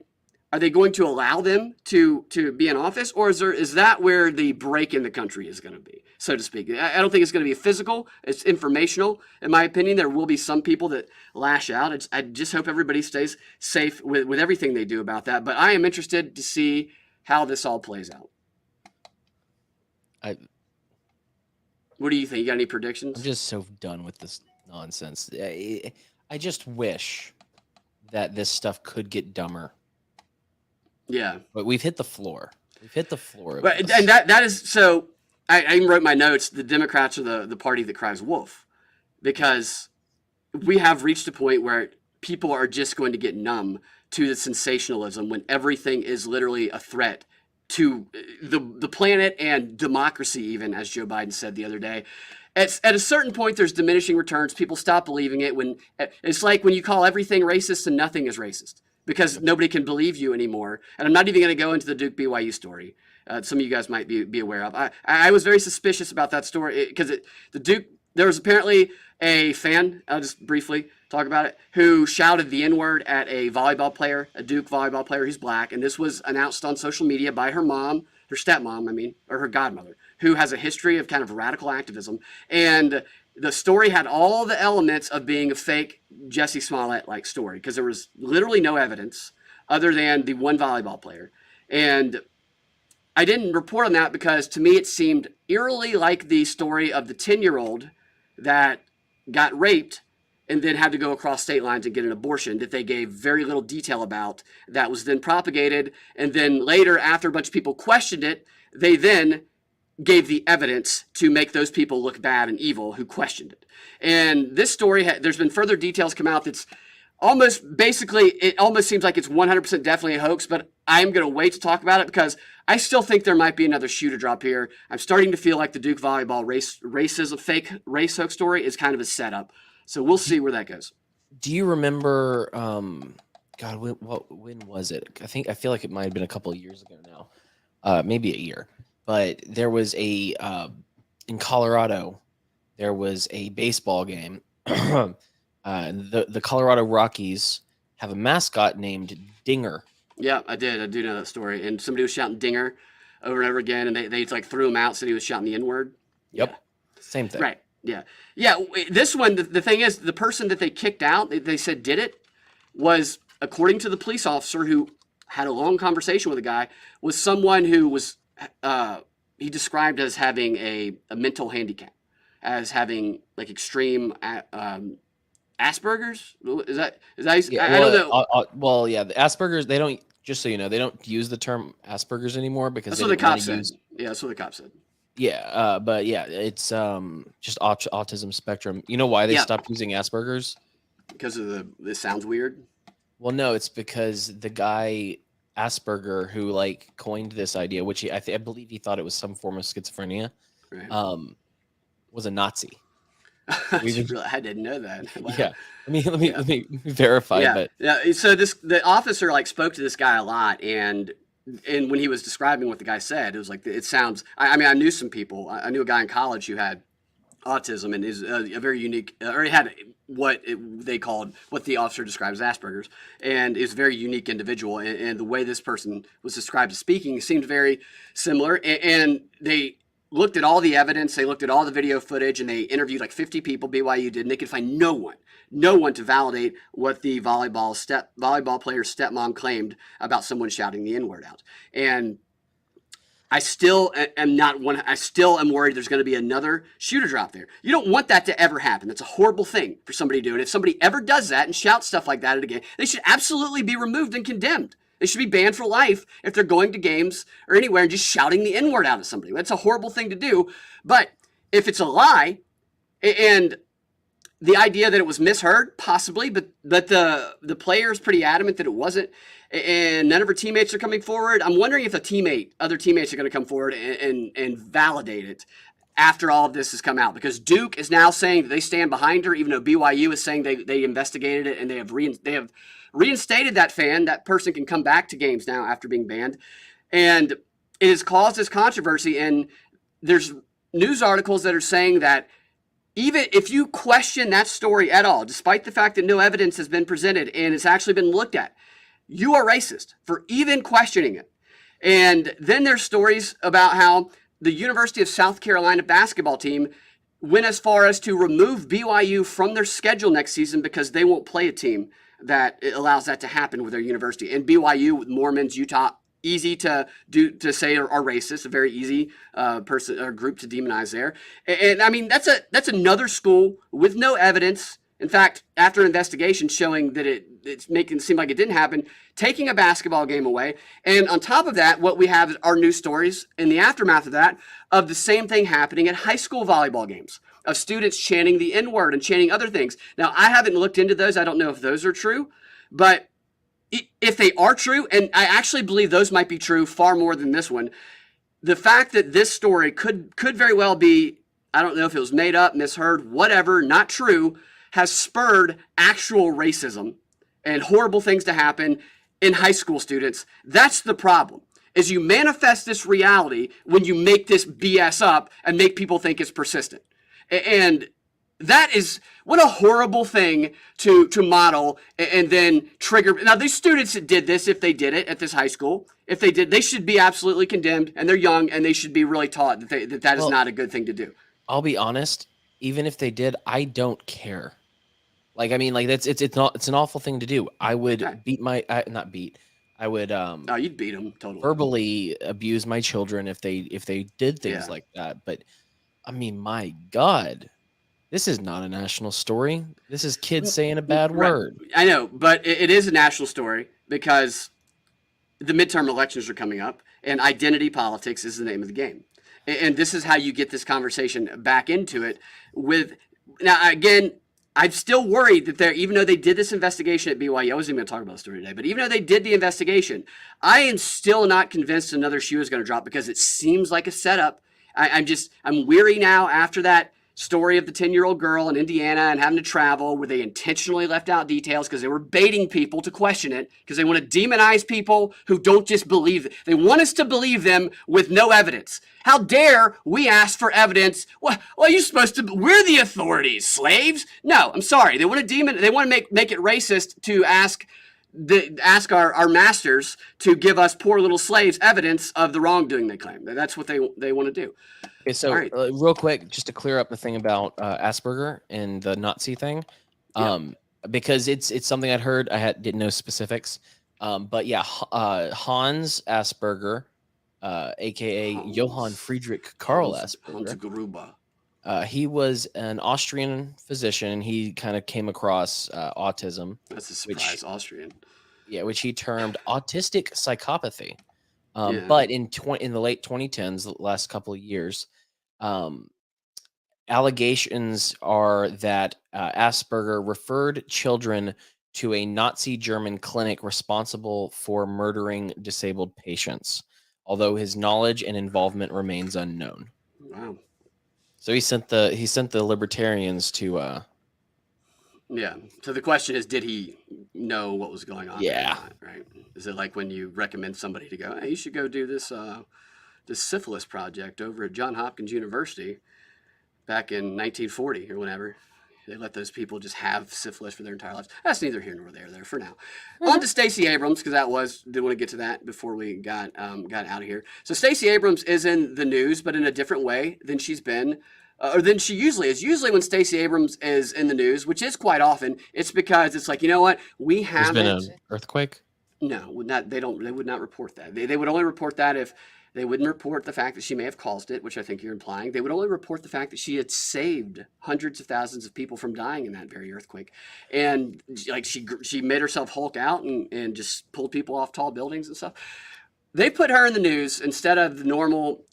Are they going to allow them to be in office, or is that where the break in the country is going to be, so to speak? I don't think it's going to be physical. It's informational, in my opinion. There will be some people that lash out. I just hope everybody stays safe with everything they do about that. But I am interested to see how this all plays out. What do you think? You got any predictions? I'm just so done with this nonsense. I just wish that this stuff could get dumber. Yeah, but we've hit the floor. We've hit the floor. But and that is so. I even wrote my notes. The Democrats are the party that cries wolf, because we have reached a point where people are just going to get numb to the sensationalism when everything is literally a threat to the planet and democracy, even as Joe Biden said the other day. At a certain point, there's diminishing returns. People stop believing it. When it's like when you call everything racist and nothing is racist, because nobody can believe you anymore. And I'm not even going to go into the Duke BYU story. Some of you guys might be aware of. I was very suspicious about that story because the Duke, there was apparently a fan, I'll just briefly talk about it, who shouted the N-word at a volleyball player, a Duke volleyball player who's black. And this was announced on social media by her mom, her stepmom, or her godmother, who has a history of kind of radical activism. And the story had all the elements of being a fake Jussie Smollett-like story, because there was literally no evidence other than the one volleyball player. And I didn't report on that because to me it seemed eerily like the story of the 10-year-old that got raped and then had to go across state lines and get an abortion that they gave very little detail about, that was then propagated. And then later, after a bunch of people questioned it, they then gave the evidence to make those people look bad and evil who questioned it. And this story, there's been further details come out that's it almost seems like it's 100% definitely a hoax, but I'm going to wait to talk about it because I still think there might be another shoe to drop here. I'm starting to feel like the Duke volleyball racism fake race hoax story is kind of a setup. So we'll see where that goes. Do you remember, God, when was it? I feel like it might have been a couple of years ago now, maybe a year. But there was in Colorado, there was a baseball game. The Colorado Rockies have a mascot named Dinger. Yeah, I did. I do know that story. And somebody was shouting Dinger over and over again, and they like threw him out, said he was shouting the N-word. Yep. Yeah. Same thing. Right. Yeah. Yeah. This one, the thing is, the person that they kicked out, they said did it, was, according to the police officer who had a long conversation with the guy, was someone who was, he described as having a mental handicap, as having like extreme Asperger's. Is that Yeah, I don't know. Well, yeah, the Asperger's, they don't, just so you know, they don't use the term Asperger's anymore because That's what the cop said. Yeah, that's what the cop said. Yeah, but yeah, it's just autism spectrum. You know why they stopped using Asperger's? Because of this sounds weird. Well, no, it's because the guy Asperger who like coined this idea, which I believe he thought it was some form of schizophrenia, right. Was a Nazi. I didn't know that. Wow. Yeah, let me verify. Yeah, but yeah. So the officer like spoke to this guy a lot, and when he was describing what the guy said, it was like, it sounds. I mean, I knew some people. I knew a guy in college who had autism and is a very unique, or he had what the officer describes as Asperger's, and is a very unique individual. And the way this person was described as speaking seemed very similar. And they looked at all the evidence, they looked at all the video footage, and they interviewed like 50 people, BYU did, and they could find no one to validate what the volleyball player's stepmom claimed about someone shouting the N-word out. And I still am not one. I still am worried there's going to be another shooter drop there. You don't want that to ever happen. That's a horrible thing for somebody to do. And if somebody ever does that and shouts stuff like that at a game, they should absolutely be removed and condemned. They should be banned for life if they're going to games or anywhere and just shouting the N-word out at somebody. That's a horrible thing to do. But if it's a lie, and the idea that it was misheard, possibly, but the player is pretty adamant that it wasn't, and none of her teammates are coming forward. I'm wondering if other teammates are going to come forward and validate it after all of this has come out, because Duke is now saying that they stand behind her, even though BYU is saying they investigated it and they have reinstated that fan. That person can come back to games now after being banned, and it has caused this controversy. And there's news articles that are saying that even if you question that story at all, despite the fact that no evidence has been presented and it's actually been looked at, you are racist for even questioning it. And then there's stories about how the University of South Carolina basketball team went as far as to remove BYU from their schedule next season because they won't play a team that allows that to happen with their university. And BYU, with Mormons, Utah, easy to say are racist, a very easy person or group to demonize there. And I mean, that's another school with no evidence. In fact, after an investigation showing that it's making it seem like it didn't happen, taking a basketball game away. And on top of that, what we have are news stories in the aftermath of that of the same thing happening at high school volleyball games, of students chanting the N-word and chanting other things. Now, I haven't looked into those. I don't know if those are true, but if they are true, and I actually believe those might be true far more than this one, the fact that this story could very well be, I don't know if it was made up, misheard, whatever, not true, has spurred actual racism and horrible things to happen in high school students. That's the problem, is you manifest this reality when you make this BS up and make people think it's persistent. And that is, what a horrible thing to model and then trigger. Now, these students that did this, if they did it at this high school, if they did, they should be absolutely condemned, and they're young, and they should be really taught that that is not a good thing to do. I'll be honest, even if they did, I don't care. Like, I mean, like it's an awful thing to do. I would I would oh, you'd beat them totally. Verbally abuse my children if they did things like that. But I mean, my God, this is not a national story. This is kids saying a bad word. I know, but it is a national story because the midterm elections are coming up, and identity politics is the name of the game. And this is how you get this conversation back into it. Now, again, I'm still worried that even though they did this investigation at BYU, I wasn't even going to talk about the story today, but even though they did the investigation, I am still not convinced another shoe is going to drop because it seems like a setup. I'm weary now after that story of the 10-year-old girl in Indiana and having to travel where they intentionally left out details because they were baiting people to question it because they want to demonize people who don't just believe it. They want us to believe them with no evidence. How dare we ask for evidence? Well, you're supposed to. We're the authorities, slaves. No, I'm sorry. They want to They want to make it racist to ask our masters to give us poor little slaves evidence of the wrongdoing they claim. That's what they want to do. Okay, so right. Real quick, just to clear up the thing about Asperger and the Nazi thing, because it's something I'd heard. Didn't know specifics, but yeah, Hans Asperger, aka Johann Friedrich Karl Asperger. He was an Austrian physician. He kind of came across autism. That's a surprise, Austrian. Yeah, which he termed autistic psychopathy. But in the late 2010s, the last couple of years, allegations are that Asperger referred children to a Nazi German clinic responsible for murdering disabled patients, although his knowledge and involvement remains unknown. Wow. So he sent the libertarians to yeah. So the question is, did he know what was going on? Yeah. Right. Is it like when you recommend somebody to go, hey, you should go do this syphilis project over at Johns Hopkins University back in 1940 or whenever. They let those people just have syphilis for their entire lives. That's neither here nor there for now. On to Stacey Abrams, because did want to get to that before we got out of here. So Stacey Abrams is in the news, but in a different way than she's been, or than she usually is. Usually when Stacey Abrams is in the news, which is quite often, it's because it's like, you know what, we haven't. There's been an earthquake? No, they would not report that. They would only report that if They wouldn't report the fact that she may have caused it, which I think you're implying. They would only report the fact that she had saved hundreds of thousands of people from dying in that very earthquake. And like she made herself Hulk out and just pulled people off tall buildings and stuff. They put her in the news instead of the normal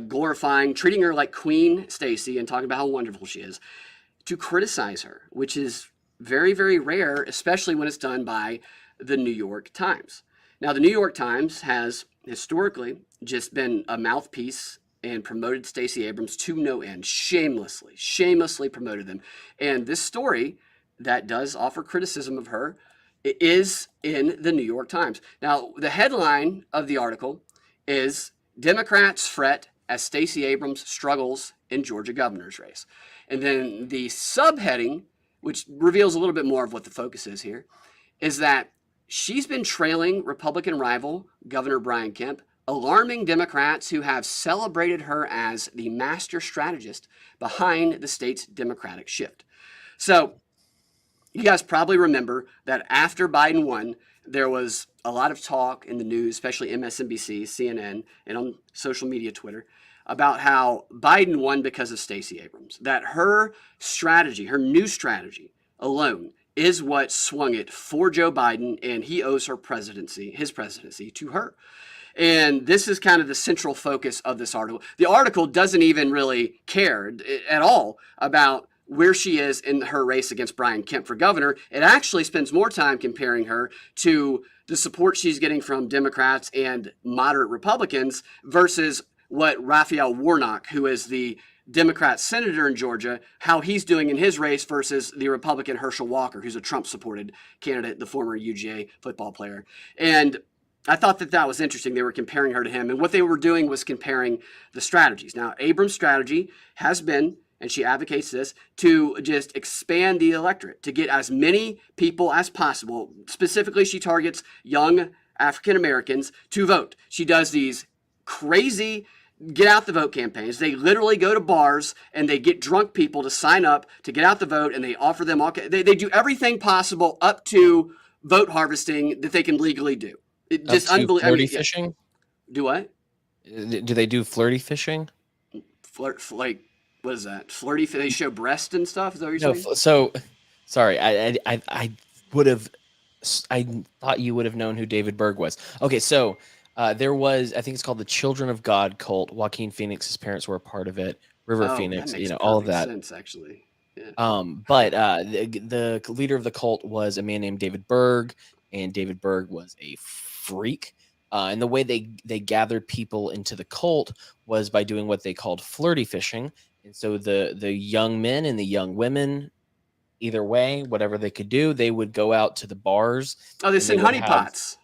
glorifying, treating her like Queen Stacey and talking about how wonderful she is, to criticize her, which is very, very rare, especially when it's done by the New York Times. Now, the New York Times has historically just been a mouthpiece and promoted Stacey Abrams to no end, shamelessly promoted them. And this story that does offer criticism of her is in the New York Times. Now, the headline of the article is Democrats fret as Stacey Abrams struggles in Georgia governor's race. And then the subheading, which reveals a little bit more of what the focus is here, is that she's been trailing Republican rival Governor Brian Kemp, alarming Democrats who have celebrated her as the master strategist behind the state's Democratic shift. So you guys probably remember that after Biden won, there was a lot of talk in the news, especially MSNBC, CNN, and on social media, Twitter, about how Biden won because of Stacey Abrams, that her strategy, her new strategy alone is what swung it for Joe Biden, and he owes his presidency to her. And this is kind of the central focus of this article. The article doesn't even really care at all about where she is in her race against Brian Kemp for governor. It actually spends more time comparing her to the support she's getting from Democrats and moderate Republicans versus what Raphael Warnock, who is the Democrat senator in Georgia, how he's doing in his race versus the Republican Herschel Walker, who's a Trump-supported candidate, the former UGA football player. And I thought that was interesting. They were comparing her to him. And what they were doing was comparing the strategies. Now, Abrams' strategy has been, and she advocates this, to just expand the electorate, to get as many people as possible. Specifically, she targets young African Americans to vote. She does these crazy get out the vote campaigns. They literally go to bars and they get drunk people to sign up to get out the vote, and they offer them all. They do everything possible up to vote harvesting that they can legally do. It just unbelievable. Flirty fishing? Do what? Do they do flirty fishing? Like, what is that? Flirty? They show breast and stuff? Is that what you're saying? So, sorry, I would have. I thought you would have known who David Berg was. Okay, so there was, I think it's called the Children of God cult. Joaquin Phoenix's parents were a part of it. River Phoenix, that makes all of that. Sense, actually. Yeah. But the leader of the cult was a man named David Berg, and David Berg was a freak. And the way they gathered people into the cult was by doing what they called flirty fishing. And so the young men and the young women, either way, whatever they could do, they would go out to the bars. Oh, they send honeypots.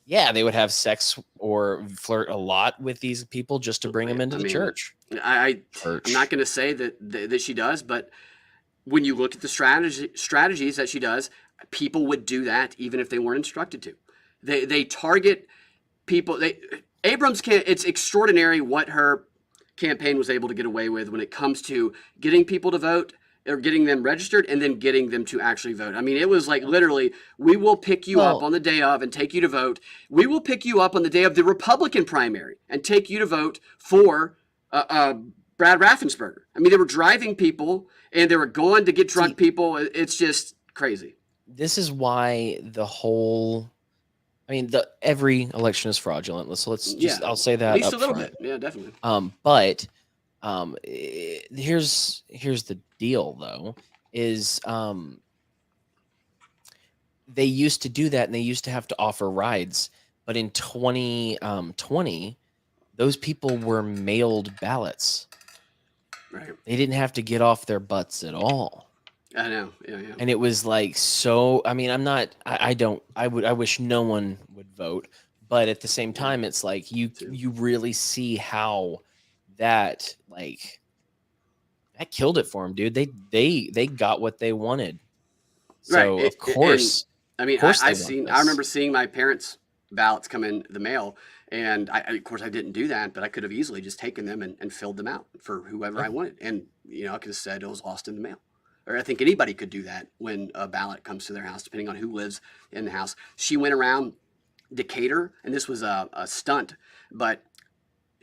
Yeah, they would have sex or flirt a lot with these people just to bring them into the church. I'm not going to say that she does, but when you look at the strategies that she does, people would do that even if they weren't instructed to. They target people. Abrams can't. It's extraordinary what her campaign was able to get away with when it comes to getting people to vote or getting them registered and then getting them to actually vote. I mean, it was like literally, we will pick you up on the day of and take you to vote. We will pick you up on the day of the Republican primary and take you to vote for Brad Raffensperger. I mean, they were driving people and they were going to get drunk people. It's just crazy. This is why every election is fraudulent. So I'll say that at least up a little front. bit. Yeah, definitely. But here's the deal, though, is they used to do that and they used to have to offer rides. But in 2020, those people were mailed ballots. Right. They didn't have to get off their butts at all. I know. Yeah. And it was like, so, I mean, I wish no one would vote, but at the same time, it's like you really see how that killed it for them, dude. They got what they wanted. So right. Of course, I remember seeing my parents' ballots come in the mail, and of course I didn't do that, but I could have easily just taken them and filled them out for whoever I wanted. And, I could have said it was lost in the mail. Or I think anybody could do that when a ballot comes to their house, depending on who lives in the house. She went around Decatur, and this was a stunt, but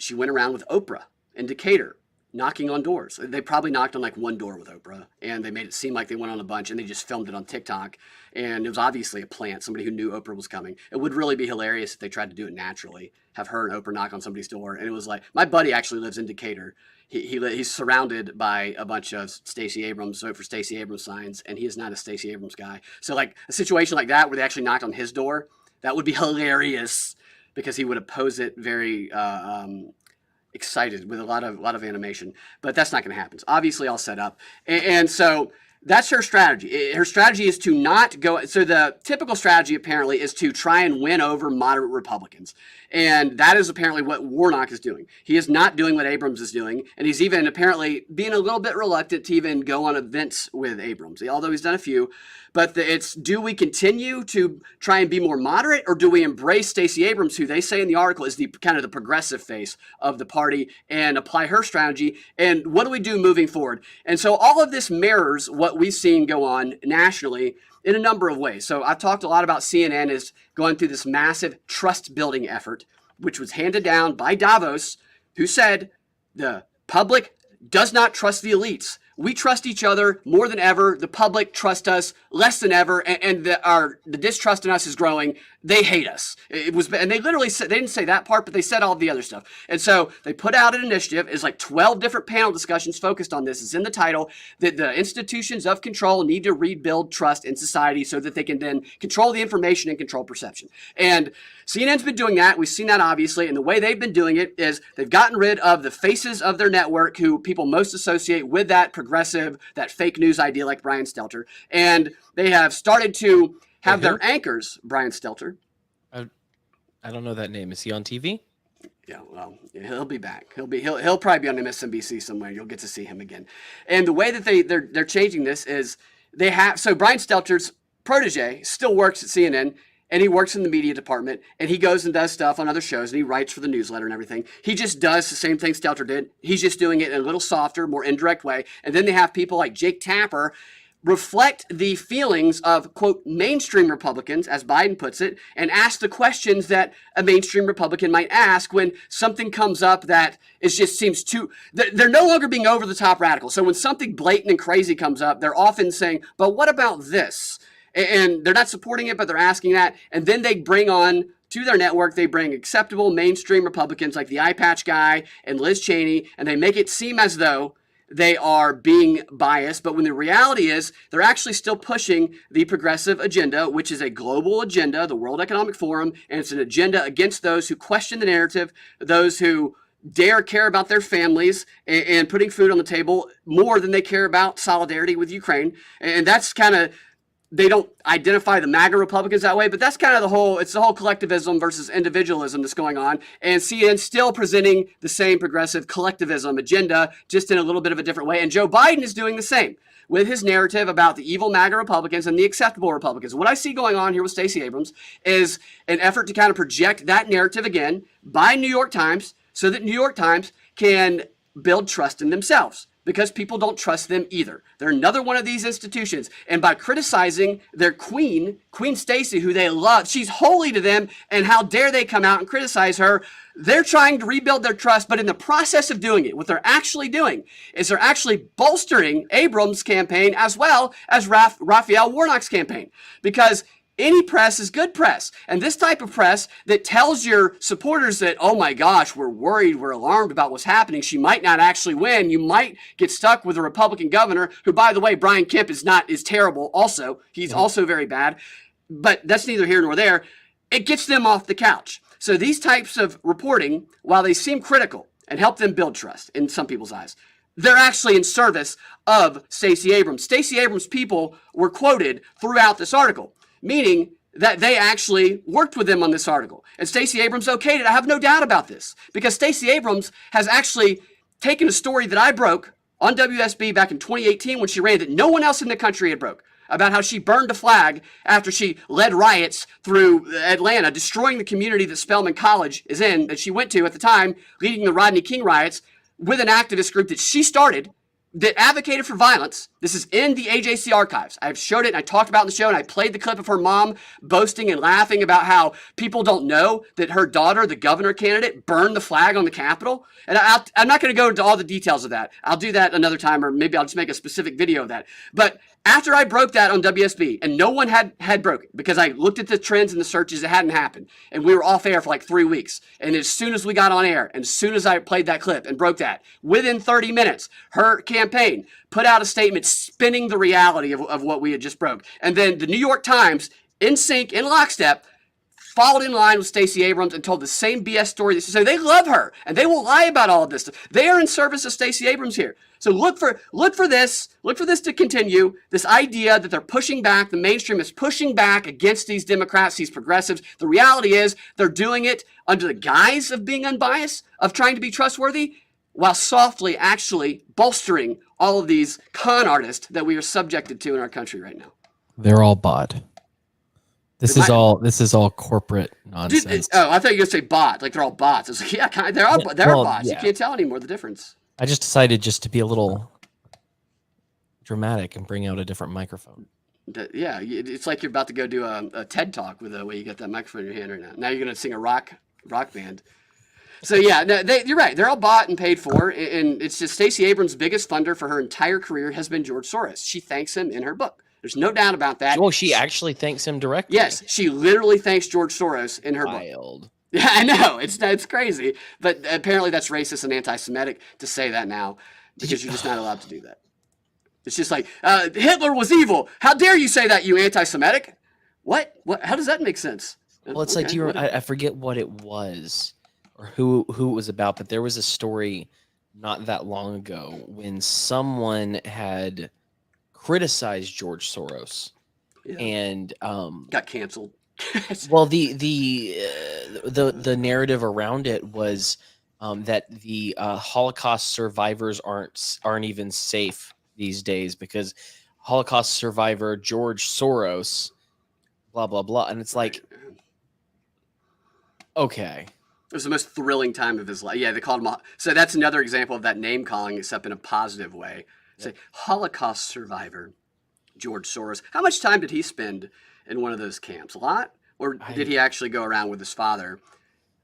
she went around with Oprah in Decatur, knocking on doors. They probably knocked on like one door with Oprah, and they made it seem like they went on a bunch, and they just filmed it on TikTok. And it was obviously a plant, somebody who knew Oprah was coming. It would really be hilarious if they tried to do it naturally, have her and Oprah knock on somebody's door. And it was like, my buddy actually lives in Decatur. He's surrounded by a bunch of Stacey Abrams, vote for Stacey Abrams signs, and he is not a Stacey Abrams guy. So like a situation like that where they actually knocked on his door, that would be hilarious because he would oppose it very excited with a lot of animation. But that's not going to happen. It's obviously all set up. And so that's her strategy. Her strategy is to not go. So the typical strategy apparently is to try and win over moderate Republicans. And that is apparently what Warnock is doing. He is not doing what Abrams is doing. And he's even apparently being a little bit reluctant to even go on events with Abrams, although he's done a few. But it's, do we continue to try and be more moderate, or do we embrace Stacey Abrams, who they say in the article is the kind of the progressive face of the party, and apply her strategy? And what do we do moving forward? And so all of this mirrors what we've seen go on nationally in a number of ways. So I've talked a lot about CNN is going through this massive trust building effort, which was handed down by Davos, who said the public does not trust the elites. We trust each other more than ever. The public trusts us less than ever, and the distrust in us is growing. They hate us. And they literally said, they didn't say that part, but they said all the other stuff. And so they put out an initiative. It's like 12 different panel discussions focused on this. It's in the title that the institutions of control need to rebuild trust in society so that they can then control the information and control perception. And CNN's been doing that. We've seen that obviously. And the way they've been doing it is they've gotten rid of the faces of their network who people most associate with that progressive, that fake news idea like Brian Stelter. And they have started to have their anchors, Brian Stelter. I don't know that name. Is he on TV? Yeah, well, he'll be back. He'll probably be on MSNBC somewhere. You'll get to see him again. And the way that they're changing this is they have, so Brian Stelter's protege still works at CNN, and he works in the media department, and he goes and does stuff on other shows, and he writes for the newsletter and everything. He just does the same thing Stelter did. He's just doing it in a little softer, more indirect way. And then they have people like Jake Tapper reflect the feelings of, quote, mainstream Republicans, as Biden puts it, and ask the questions that a mainstream Republican might ask when something comes up that just seems too, they're no longer being over-the-top radical. So when something blatant and crazy comes up, they're often saying, but what about this? And they're not supporting it, but they're asking that. And then they bring on to their network, they bring acceptable mainstream Republicans like the eye patch guy and Liz Cheney, and they make it seem as though they are being biased, but when the reality is they're actually still pushing the progressive agenda, which is a global agenda, the World Economic Forum, and it's an agenda against those who question the narrative, those who dare care about their families and putting food on the table more than they care about solidarity with Ukraine. And that's kind of, they don't identify the MAGA Republicans that way, but that's kind of it's the whole collectivism versus individualism that's going on. And CNN's still presenting the same progressive collectivism agenda, just in a little bit of a different way. And Joe Biden is doing the same with his narrative about the evil MAGA Republicans and the acceptable Republicans. What I see going on here with Stacey Abrams is an effort to kind of project that narrative again by New York Times so that New York Times can build trust in themselves, because people don't trust them either. They're another one of these institutions. And by criticizing their queen, Queen Stacey, who they love, she's holy to them, and how dare they come out and criticize her? They're trying to rebuild their trust, but in the process of doing it, what they're actually doing is they're actually bolstering Abrams' campaign as well as Raphael Warnock's campaign. Because any press is good press. And this type of press that tells your supporters that, oh my gosh, we're worried, we're alarmed about what's happening, she might not actually win, you might get stuck with a Republican governor, who, by the way, Brian Kemp is terrible also. He's also very bad. But that's neither here nor there. It gets them off the couch. So these types of reporting, while they seem critical and help them build trust in some people's eyes, they're actually in service of Stacey Abrams. Stacey Abrams' people were quoted throughout this article, meaning that they actually worked with them on this article. And Stacey Abrams okayed it. I have no doubt about this, because Stacey Abrams has actually taken a story that I broke on WSB back in 2018 when she ran, that no one else in the country had broke, about how she burned a flag after she led riots through Atlanta, destroying the community that Spelman College is in, that she went to at the time, leading the Rodney King riots, with an activist group that she started that advocated for violence. This is in the AJC archives. I've showed it and I talked about it in the show, and I played the clip of her mom boasting and laughing about how people don't know that her daughter, the governor candidate, burned the flag on the Capitol. And I'm not going to go into all the details of that. I'll do that another time, or maybe I'll just make a specific video of that. But after I broke that on WSB, and no one had broken, because I looked at the trends and the searches, it hadn't happened. And we were off air for like 3 weeks. And as soon as we got on air, and as soon as I played that clip and broke that, within 30 minutes, her campaign put out a statement spinning the reality of what we had just broke. And then the New York Times, in sync, in lockstep, followed in line with Stacey Abrams and told the same BS story. So they love her, and they will lie about all of this. They are in service of Stacey Abrams here. So look for this to continue. This idea that they're pushing back, the mainstream is pushing back against these Democrats, these progressives. The reality is they're doing it under the guise of being unbiased, of trying to be trustworthy, while softly actually bolstering all of these con artists that we are subjected to in our country right now. They're all bought. This is all corporate nonsense. I thought you were going to say bot, like they're all bots. I was like, yeah, they're bots. Yeah. You can't tell anymore the difference. I just decided just to be a little dramatic and bring out a different microphone. Yeah, it's like you're about to go do a TED Talk with the way you got that microphone in your hand right now. Now you're going to sing a rock band. So yeah, no, you're right. They're all bought and paid for, and it's just Stacey Abrams' biggest funder for her entire career has been George Soros. She thanks him in her book. There's no doubt about that. Oh, she actually thanks him directly. Yes, she literally thanks George Soros in her book. Yeah, I know. It's crazy. But apparently that's racist and anti-Semitic to say that now, because you're just not allowed to do that. It's just like, Hitler was evil. How dare you say that, you anti-Semitic? What? How does that make sense? Well, it's like, I forget what it was or who it was about, but there was a story not that long ago when someone had criticized George Soros and got canceled. Well, the narrative around it was that the Holocaust survivors aren't even safe these days because Holocaust survivor George Soros, blah blah blah, and it's like, okay. It was the most thrilling time of his life. Yeah, they called him. So that's another example of that name calling, except in a positive way. Say, Holocaust survivor George Soros. How much time did he spend in one of those camps? A lot? Or did he actually go around with his father?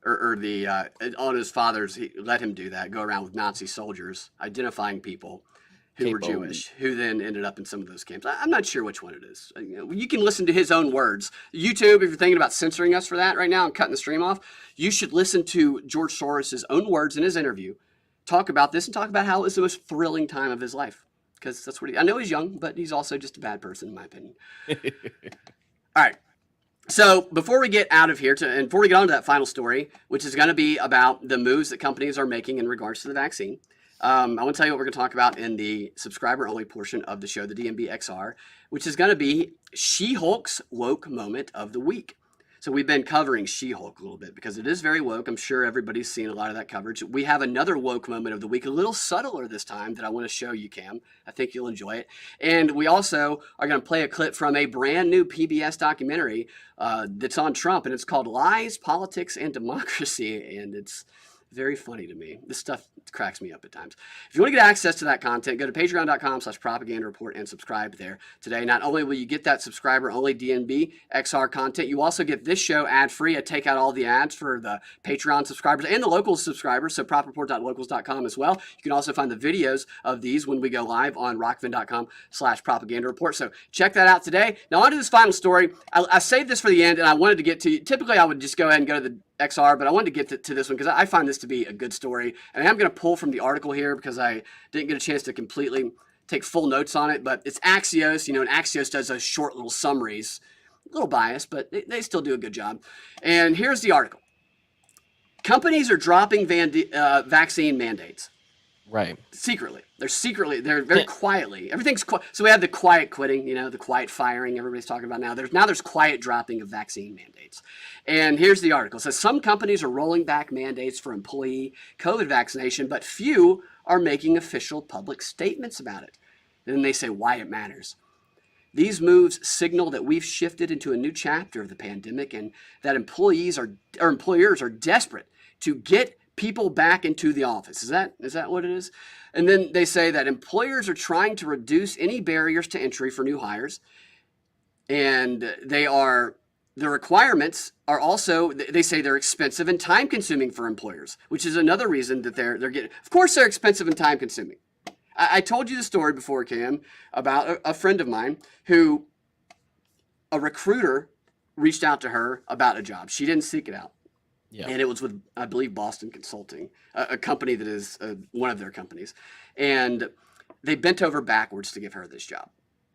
Or on his father's, he let him do that, go around with Nazi soldiers, identifying people who were Jewish, who then ended up in some of those camps. I'm not sure which one it is. You can listen to his own words. YouTube, if you're thinking about censoring us for that right now and cutting the stream off, you should listen to George Soros' own words in his interview, talk about this and talk about how it was the most thrilling time of his life. Because that's what I know he's young, but he's also just a bad person, in my opinion. All right. So before we get out of here, and before we get on to that final story, which is going to be about the moves that companies are making in regards to the vaccine, I want to tell you what we're going to talk about in the subscriber-only portion of the show, the DNB XR, which is going to be She-Hulk's woke moment of the week. So we've been covering She-Hulk a little bit because it is very woke. I'm sure everybody's seen a lot of that coverage. We have another woke moment of the week, a little subtler this time, that I want to show you, Cam. I think you'll enjoy it. And we also are going to play a clip from a brand new PBS documentary that's on Trump, and it's called Lies, Politics, and Democracy, and it's very funny to me. This stuff cracks me up at times. If you want to get access to that content, go to patreon.com/propaganda report and subscribe there today. Not only will you get that subscriber-only DNB XR content, you also get this show ad-free. I take out all the ads for the Patreon subscribers and the local subscribers, so propreport.locals.com as well. You can also find the videos of these when we go live on rockfin.com/propaganda report. So check that out today. Now on to this final story. I saved this for the end, and I wanted to get to, typically I would just go ahead and go to the XR, but I wanted to get to this one because I find this to be a good story. And I'm going to pull from the article here because I didn't get a chance to completely take full notes on it, but it's Axios, and Axios does those short little summaries. A little biased, but they still do a good job. And here's the article. Companies are dropping vaccine mandates. Right. Secretly. They're very quietly. Everything's quiet. So we have the quiet quitting, the quiet firing everybody's talking about now. There's quiet dropping of vaccine mandates. And here's the article. It says some companies are rolling back mandates for employee COVID vaccination, but few are making official public statements about it. And then they say why it matters. These moves signal that we've shifted into a new chapter of the pandemic and that employers are desperate to get people back into the office. Is that what it is? And then they say that employers are trying to reduce any barriers to entry for new hires. And the requirements are also, they say they're expensive and time consuming for employers, which is another reason that they're getting, of course they're expensive and time consuming. I told you the story before, Cam, about a friend of mine who a recruiter reached out to her about a job. She didn't seek it out. Yeah. And it was with, I believe, Boston Consulting, a company that is one of their companies. And they bent over backwards to give her this job.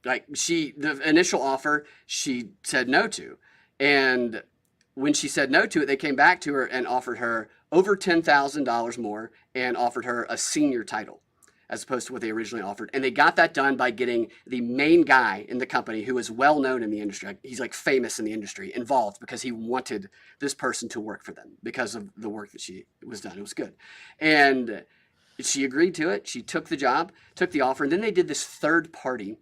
Like the initial offer, she said no to. And when she said no to it, they came back to her and offered her over $10,000 more and offered her a senior title as opposed to what they originally offered. And they got that done by getting the main guy in the company who is well known in the industry. He's like famous in the industry, involved because he wanted this person to work for them because of the work that she was done. It was good. And she agreed to it. She took the job, took the offer, and then they did this third party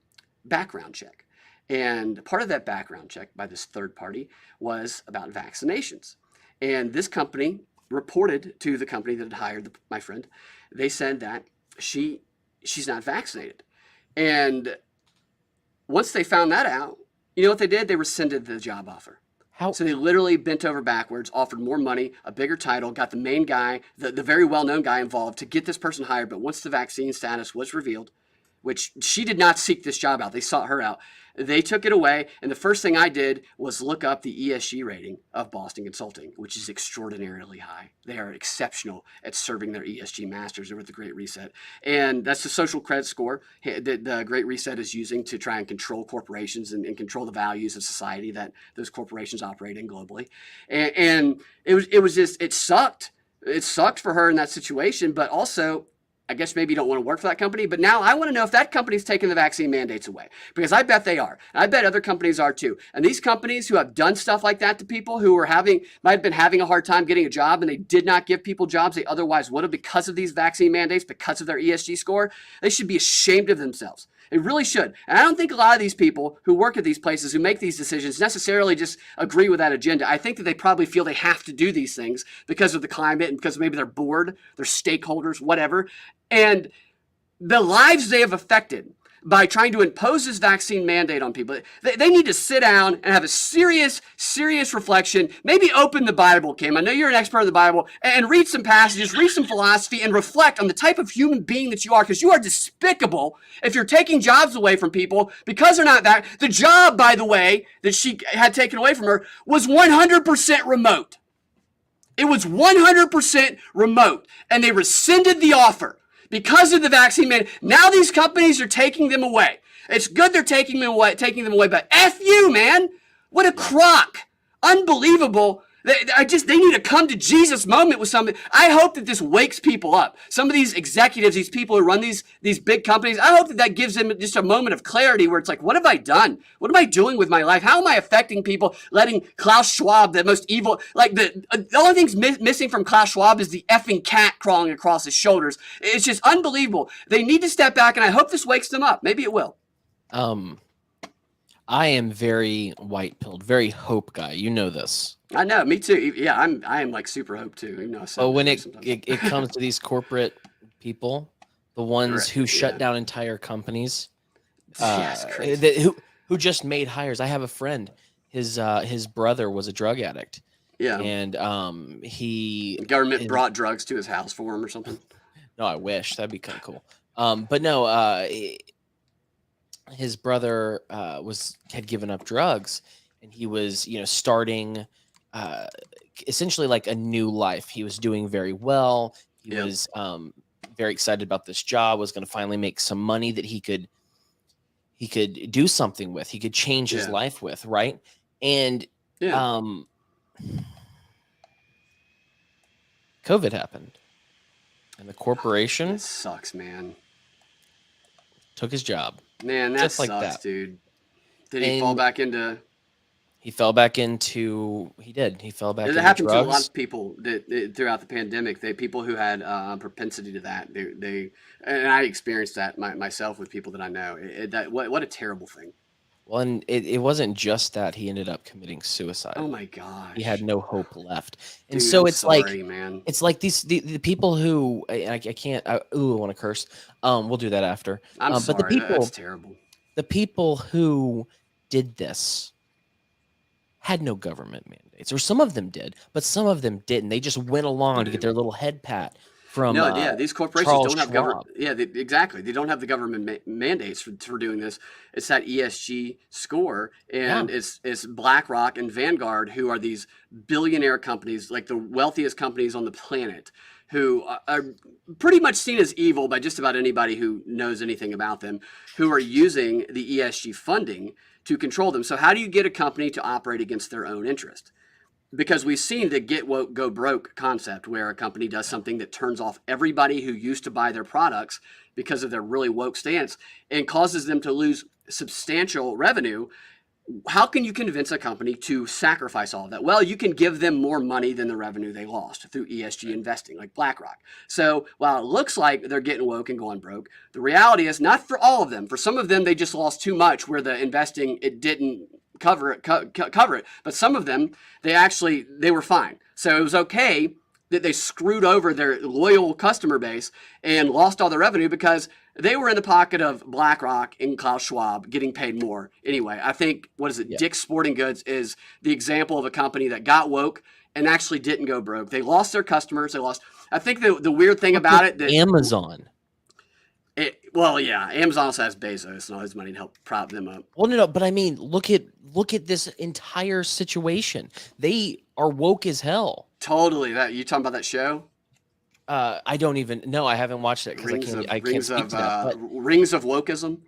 background check. And part of that background check by this third party was about vaccinations. And this company reported to the company that had hired my friend. They said that she's not vaccinated. And once they found that out, you know what they did? They rescinded the job offer. How? So they literally bent over backwards, offered more money, a bigger title, got the main guy, the very well-known guy involved to get this person hired. But once the vaccine status was revealed, which she did not seek this job out, they sought her out, they took it away. And the first thing I did was look up the ESG rating of Boston Consulting, which is extraordinarily high. They are exceptional at serving their ESG masters over the Great Reset. And that's the social credit score that the Great Reset is using to try and control corporations and control the values of society that those corporations operate in globally. And it sucked. It sucked for her in that situation, but also, I guess maybe you don't want to work for that company, but now I want to know if that company's taking the vaccine mandates away, because I bet they are. And I bet other companies are too. And these companies who have done stuff like that to people who might have been having a hard time getting a job, and they did not give people jobs they otherwise would have because of these vaccine mandates, because of their ESG score, they should be ashamed of themselves. They really should. And I don't think a lot of these people who work at these places, who make these decisions, necessarily just agree with that agenda. I think that they probably feel they have to do these things because of the climate and because maybe they're bored, they're stakeholders, whatever. And the lives they have affected by trying to impose this vaccine mandate on people, they need to sit down and have a serious reflection. Maybe open the Bible, Kim. I know you're an expert of the Bible, and read some passages, read some philosophy, and reflect on the type of human being that you are, because you are despicable if you're taking jobs away from people because they're not that. The job, by the way, that she had taken away from her was 100% remote. It was 100% remote, and they rescinded the offer because of the vaccine mandate. Now these companies are taking them away. It's good they're taking them away, but F you, man. What a crock. Unbelievable. They need to come to Jesus moment with something. I hope that this wakes people up. Some of these executives, these people who run these big companies, I hope that gives them just a moment of clarity where it's like, what have I done? What am I doing with my life? How am I affecting people? Letting Klaus Schwab, the most evil, like the only thing's missing from Klaus Schwab is the effing cat crawling across his shoulders. It's just unbelievable. They need to step back, and I hope this wakes them up. Maybe it will. I am very white-pilled, very hope guy. You know this. I know, me too. Yeah, I am like super hope too. Even though but when it comes to these corporate people, the ones who shut down entire companies, who just made hires. I have a friend. His brother was a drug addict. Yeah, and the government brought drugs to his house for him or something. No, I wish that'd be kind of cool. But no, his brother had given up drugs, and he was starting essentially like a new life. He was doing very well. He was very excited about this job, was going to finally make some money that he could do something with. He could change his life with, right? And COVID happened, and the corporation that sucks, man. Took his job. Man, that sucks, like that. Dude. Did he fall back into? He fell back into. He did. He fell back. It happened to a lot of people throughout the pandemic. People who had propensity to that. They and I experienced that myself with people that I know. What a terrible thing. Well, and it wasn't just that he ended up committing suicide. Oh my gosh. He had no hope left. And Dude, so I'm it's sorry, like, man. it's like the people who I can't, I want to curse. We'll do that after. I'm But sorry. That's terrible. the people who did this had no government mandates, or some of them did, but some of them didn't. They just went along to get their little head pat from No, yeah, these corporations Charles don't have Schwab. government. Yeah, exactly. They don't have the government mandates for doing this. It's that ESG score, and it's BlackRock and Vanguard, who are these billionaire companies, like the wealthiest companies on the planet, who are pretty much seen as evil by just about anybody who knows anything about them, who are using the ESG funding to control them. So how do you get a company to operate against their own interest? Because we've seen the get woke, go broke concept, where a company does something that turns off everybody who used to buy their products because of their really woke stance and causes them to lose substantial revenue. How can you convince a company to sacrifice all of that? Well, you can give them more money than the revenue they lost through ESG investing, like BlackRock. So while it looks like they're getting woke and going broke, the reality is not for all of them. For some of them, they just lost too much where the investing, it didn't cover it. But some of them, they were fine. So it was okay that they screwed over their loyal customer base and lost all the revenue because they were in the pocket of BlackRock and Klaus Schwab getting paid more. Anyway, I think, Dick's Sporting Goods is the example of a company that got woke and actually didn't go broke. They lost their customers. I think the weird thing about it, that Amazon. Amazon also has Bezos and all his money to help prop them up. Well, no, but I mean, look at this entire situation. They are woke as hell. Totally. That you talking about that show? I don't even know. I haven't watched it because I can't speak to that. But Rings of Wokeism.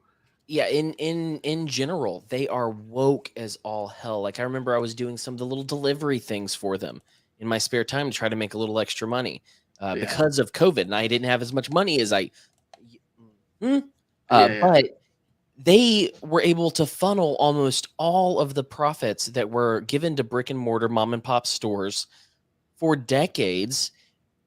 Yeah, in general, they are woke as all hell. Like, I remember I was doing some of the little delivery things for them in my spare time to try to make a little extra money because of COVID, and I didn't have as much money as I. But they were able to funnel almost all of the profits that were given to brick and mortar mom and pop stores for decades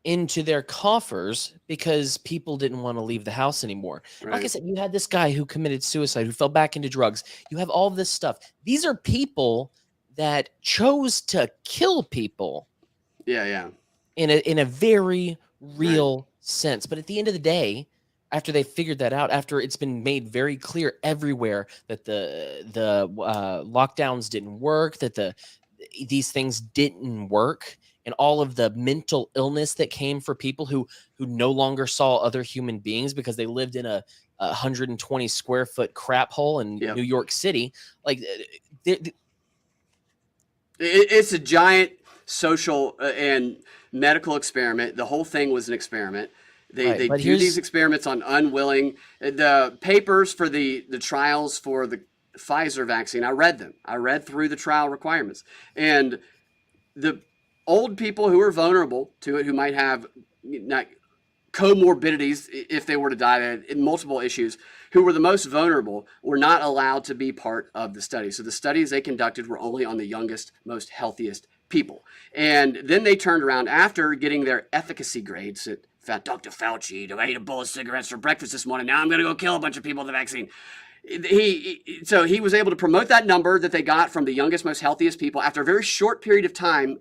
into their coffers because people didn't want to leave the house anymore. Right. Like I said, you had this guy who committed suicide, who fell back into drugs. You have all this stuff. These are people that chose to kill people. Yeah. In a very real sense. But at the end of the day, after they figured that out, after it's been made very clear everywhere that the lockdowns didn't work, that these things didn't work, and all of the mental illness that came for people who no longer saw other human beings because they lived in a 120 square foot crap hole in New York City, like it's a giant social and medical experiment. The whole thing was an experiment. They do these experiments on unwilling. The papers for the trials for the Pfizer vaccine, I read them. I read through the trial requirements. And the old people who are vulnerable to it, who might have comorbidities if they were to die, multiple issues, who were the most vulnerable, were not allowed to be part of the study. So the studies they conducted were only on the youngest, most healthiest people. And then they turned around after getting their efficacy grades at Dr. Fauci, I ate a bowl of cigarettes for breakfast this morning. Now I'm going to go kill a bunch of people with the vaccine. So he was able to promote that number that they got from the youngest, most healthiest people after a very short period of time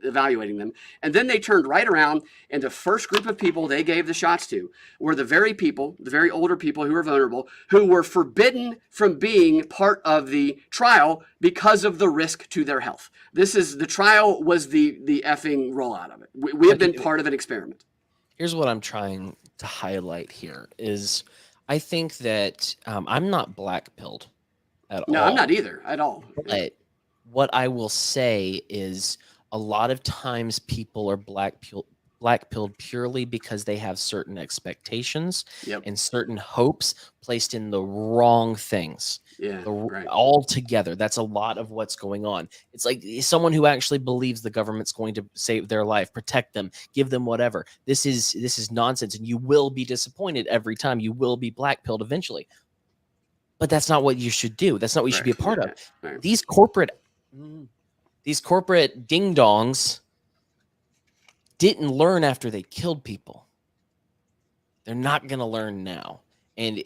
evaluating them. And then they turned right around, and the first group of people they gave the shots to were the very older people who were vulnerable, who were forbidden from being part of the trial because of the risk to their health. The trial was the effing rollout of it. We have been part of an experiment. Here's what I'm trying to highlight here is I think that I'm not black-pilled at all. No, I'm not either at all. But what I will say is a lot of times people are black-pilled purely because they have certain expectations and certain hopes placed in the wrong things. All together. That's a lot of what's going on. It's like someone who actually believes the government's going to save their life, protect them, give them whatever. This is nonsense, and you will be disappointed every time. You will be black-pilled eventually. But that's not what you should do. That's not what you should be a part of. Right. These corporate ding-dongs didn't learn after they killed people. They're not going to learn now. And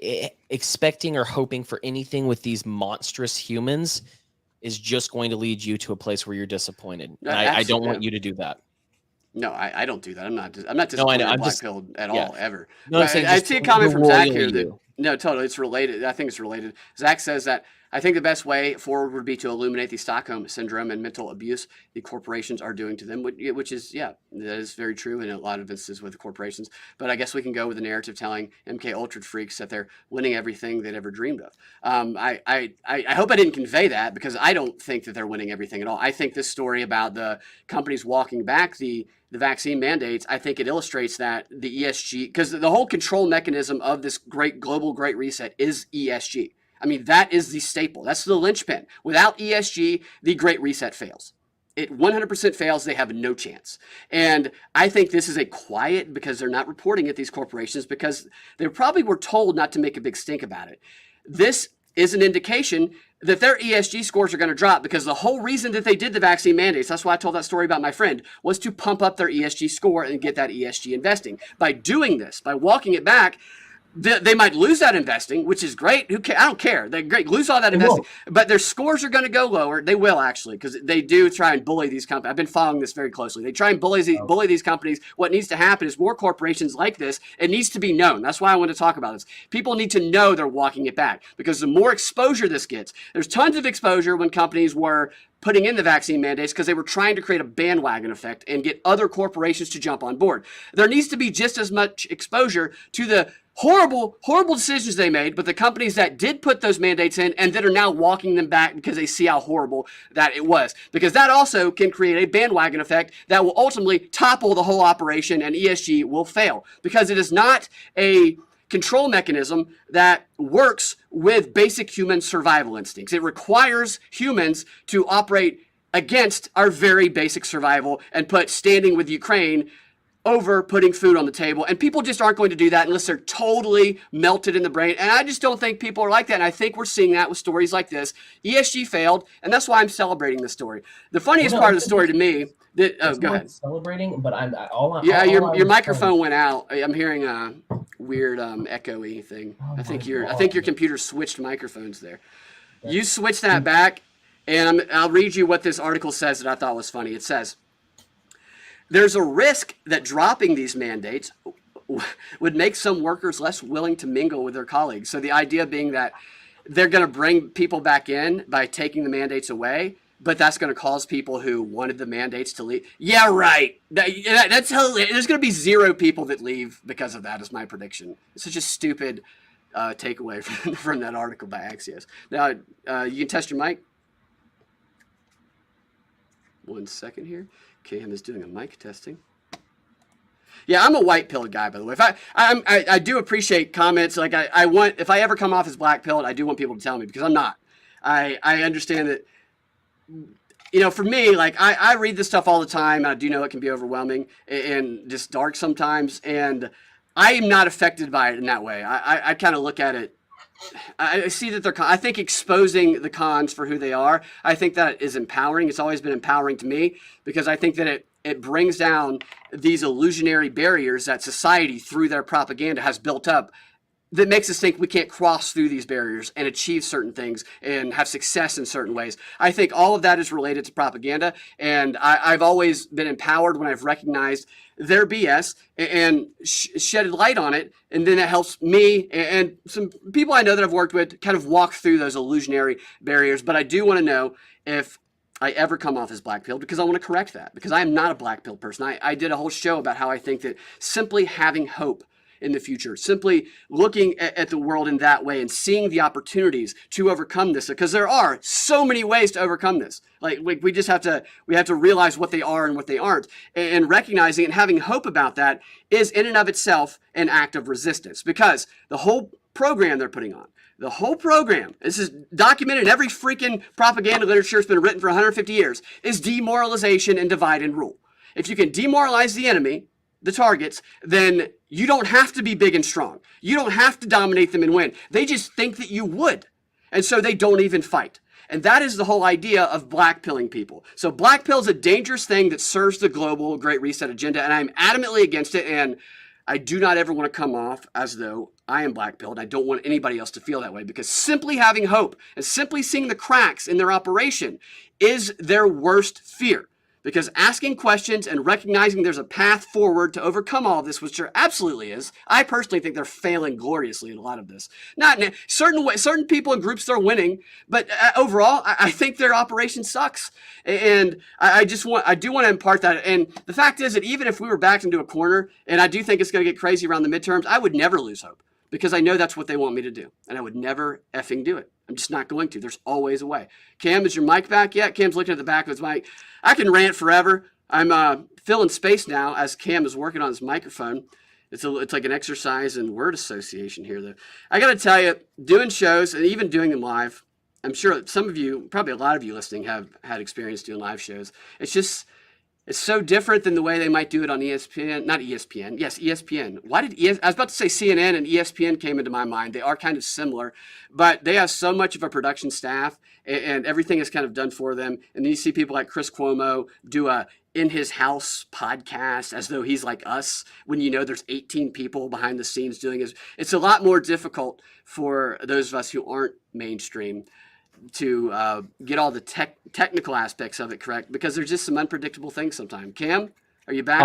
expecting or hoping for anything with these monstrous humans is just going to lead you to a place where you're disappointed. And I don't want you to do that. No, I don't do that. I'm not disappointed No, I know. in I'm black just pilled at yeah. all, ever. No, I'm saying I just see a comment the from Zach royal here that you. no, totally, it's related. I think it's related. Zach says that I think the best way forward would be to illuminate the Stockholm syndrome and mental abuse the corporations are doing to them, which is, yeah, that is very true in a lot of instances with corporations. But I guess we can go with the narrative telling MK Ultra freaks that they're winning everything they'd ever dreamed of. I hope I didn't convey that, because I don't think that they're winning everything at all. I think this story about the companies walking back the vaccine mandates, I think it illustrates that the ESG, because the whole control mechanism of this great global great reset is ESG. I mean, that is the staple. That's the linchpin. Without ESG, the Great Reset fails. It 100% fails. They have no chance. And I think this is a quiet, because they're not reporting it, these corporations, because they probably were told not to make a big stink about it. This is an indication that their ESG scores are going to drop, because the whole reason that they did the vaccine mandates, that's why I told that story about my friend, was to pump up their ESG score and get that ESG investing. By doing this, by walking it back, they might lose that investing, which is great. Who I don't care. They're great. Lose all that investing, but their scores are going to go lower. They will, actually, because they do try and bully these companies. I've been following this very closely. They try and bully these companies. What needs to happen is more corporations like this. It needs to be known. That's why I want to talk about this. People need to know they're walking it back, because the more exposure this gets, there's tons of exposure when companies were putting in the vaccine mandates because they were trying to create a bandwagon effect and get other corporations to jump on board. There needs to be just as much exposure to the horrible decisions they made, but the companies that did put those mandates in and that are now walking them back because they see how horrible that it was. Because that also can create a bandwagon effect that will ultimately topple the whole operation, and ESG will fail, because it is not a control mechanism that works with basic human survival instincts. It requires humans to operate against our very basic survival and put standing with Ukraine over putting food on the table. And people just aren't going to do that unless they're totally melted in the brain. And I just don't think people are like that. And I think we're seeing that with stories like this. ESG failed, and that's why I'm celebrating this story. The funniest part of the story to me, go ahead. Celebrating, but your microphone went out. I'm hearing a weird echoey thing. I think your computer switched microphones there. You switch that back, and I'll read you what this article says that I thought was funny. It says, there's a risk that dropping these mandates would make some workers less willing to mingle with their colleagues. So the idea being that they're going to bring people back in by taking the mandates away, but that's going to cause people who wanted the mandates to leave. Yeah, right. That's hilarious. There's going to be 0 people that leave because of that, is my prediction. It's such a stupid takeaway from that article by Axios. Now, you can test your mic. 1 second here. Cam is doing a mic testing. Yeah, I'm a white-pilled guy, by the way. I do appreciate comments. Like, I want, if I ever come off as black-pilled, I do want people to tell me, because I'm not. I understand that, for me, like, I read this stuff all the time. I do know it can be overwhelming and just dark sometimes, and I am not affected by it in that way. I kind of look at it. I see that I think exposing the cons for who they are, I think that is empowering. It's always been empowering to me, because I think that it brings down these illusionary barriers that society, through their propaganda, has built up, that makes us think we can't cross through these barriers and achieve certain things and have success in certain ways. I think all of that is related to propaganda, and I've always been empowered when I've recognized their BS and shed light on it, and then it helps me and some people I know that I've worked with kind of walk through those illusionary barriers. But I do want to know if I ever come off as black-pilled, because I want to correct that, because I am not a black-pilled person. I did a whole show about how I think that simply having hope in the future, simply looking at the world in that way and seeing the opportunities to overcome this, because there are so many ways to overcome this. Like, we just have to realize what they are and what they aren't, and recognizing and having hope about that is in and of itself an act of resistance, because the whole program they're putting on, the whole program, this is documented in every freaking propaganda literature that's been written for 150 years, is demoralization and divide and rule. If you can demoralize the enemy, the targets, then you don't have to be big and strong. You don't have to dominate them and win. They just think that you would. And so they don't even fight. And that is the whole idea of blackpilling people. So blackpill is a dangerous thing that serves the global Great Reset agenda, and I'm adamantly against it, and I do not ever want to come off as though I am black pilled. I don't want anybody else to feel that way, because simply having hope and simply seeing the cracks in their operation is their worst fear. Because asking questions and recognizing there's a path forward to overcome all of this, which there absolutely is. I personally think they're failing gloriously in a lot of this. Not in certain people and groups they're winning, but overall, I think their operation sucks. And I do want to impart that. And the fact is that even if we were backed into a corner, and I do think it's going to get crazy around the midterms, I would never lose hope, because I know that's what they want me to do, and I would never effing do it. I'm just not going to. There's always a way. Cam, is your mic back yet? Cam's looking at the back of his mic. I can rant forever. I'm filling space now as Cam is working on his microphone. It's like an exercise in word association here, though. I got to tell you, doing shows and even doing them live, I'm sure some of you, probably a lot of you listening, have had experience doing live shows. It's so different than the way they might do it on ESPN. Not ESPN. Yes, ESPN. I was about to say CNN and ESPN came into my mind. They are kind of similar, but they have so much of a production staff, and everything is kind of done for them. And then you see people like Chris Cuomo do a in his house podcast as though he's like us, when you know there's 18 people behind the scenes doing it. It's a lot more difficult for those of us who aren't mainstream to get all the technical aspects of it correct, because there's just some unpredictable things sometimes. Cam, are you back?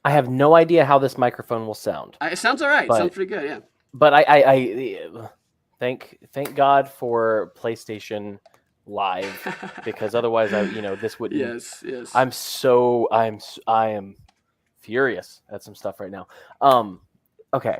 I have no idea how this microphone will sound. It sounds all right. It sounds pretty good, yeah. But I thank God for PlayStation Live, because otherwise this wouldn't. Yes. I am furious at some stuff right now. Okay.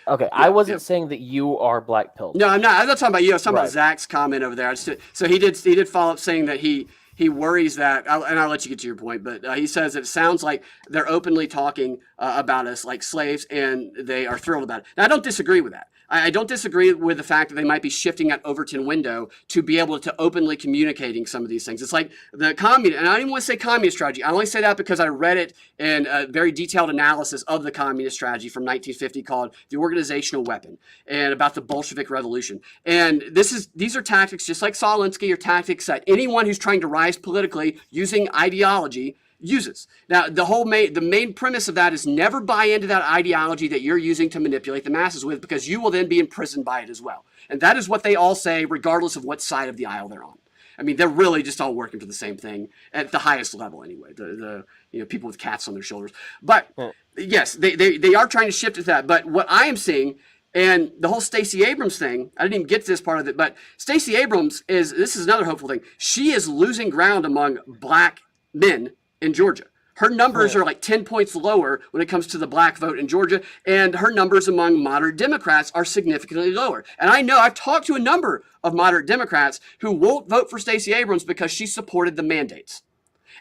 Okay, I wasn't saying that you are black pilled. No, I'm not. I'm not talking about you. I was talking about Zach's comment over there. So he did follow up saying that he worries that, and I'll let you get to your point, but he says it sounds like they're openly talking about us like slaves, and they are thrilled about it. Now, I don't disagree with that. I don't disagree with the fact that they might be shifting that Overton window to be able to openly communicating some of these things. It's like the communist, and I don't even want to say communist strategy. I only say that because I read it in a very detailed analysis of the communist strategy from 1950 called The Organizational Weapon, and about the Bolshevik Revolution. And these are tactics, just like Saul Alinsky, are tactics that anyone who's trying to rise politically using ideology uses. Now, the main premise of that is never buy into that ideology that you're using to manipulate the masses with, because you will then be imprisoned by it as well. And that is what they all say, regardless of what side of the aisle they're on. I mean, they're really just all working for the same thing at the highest level anyway, the people with cats on their shoulders. But yes, they are trying to shift to that. But what I am seeing, and the whole Stacey Abrams thing, I didn't even get to this part of it, but Stacey Abrams this is another hopeful thing. She is losing ground among black men in Georgia. Her numbers are like 10 points lower when it comes to the black vote in Georgia, and her numbers among moderate Democrats are significantly lower. And I know I've talked to a number of moderate Democrats who won't vote for Stacey Abrams because she supported the mandates.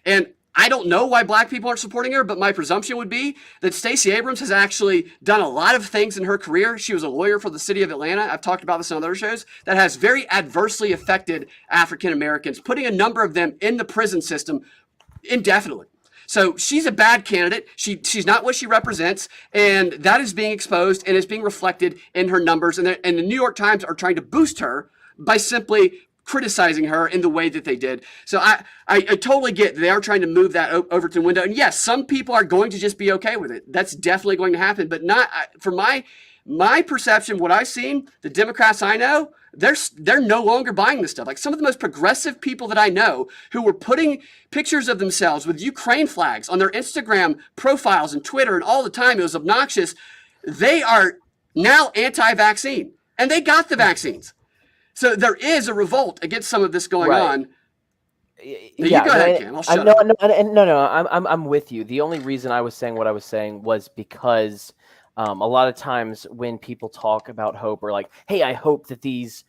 And I don't know why black people aren't supporting her, but my presumption would be that Stacey Abrams has actually done a lot of things in her career. She was a lawyer for the city of Atlanta. I've talked about this on other shows, that has very adversely affected African Americans, putting a number of them in the prison system indefinitely. So she's a bad candidate. She's not what she represents, and that is being exposed and is being reflected in her numbers. And the New York Times are trying to boost her by simply criticizing her in the way that they did. So I totally get they are trying to move that Overton window. And yes, some people are going to just be okay with it. That's definitely going to happen. But not for my perception, what I've seen, the Democrats I know, they're no longer buying this stuff. Like some of the most progressive people that I know who were putting pictures of themselves with Ukraine flags on their Instagram profiles and Twitter and all the time, it was obnoxious. They are now anti-vaccine, and they got the vaccines. So there is a revolt against some of this going on. You go ahead, Cam. I'll shut up. No. I'm with you. The only reason I was saying what I was saying was because a lot of times when people talk about hope, or like, hey, I hope that these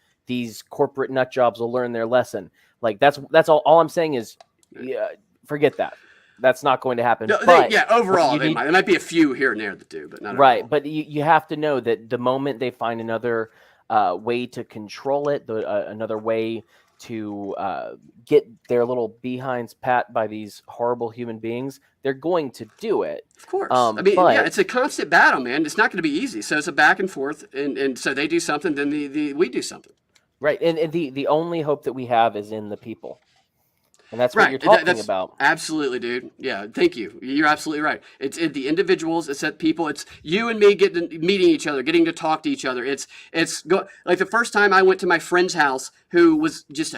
corporate nut jobs will learn their lesson. Like that's all. All I'm saying is, forget that. That's not going to happen. No, overall, there might be a few here and there that do, but not right. Overall. But you have to know that the moment they find another way to control it, another way to get their little behinds pat by these horrible human beings, they're going to do it. Of course. It's a constant battle, man. It's not going to be easy. So it's a back and forth, and so they do something, then we do something. Right, and the only hope that we have is in the people. And that's what you're talking That's about. Absolutely, dude. Yeah, thank you. You're absolutely right. It's the individuals. It's that people. It's you and me meeting each other, getting to talk to each other. Like the first time I went to my friend's house, who was just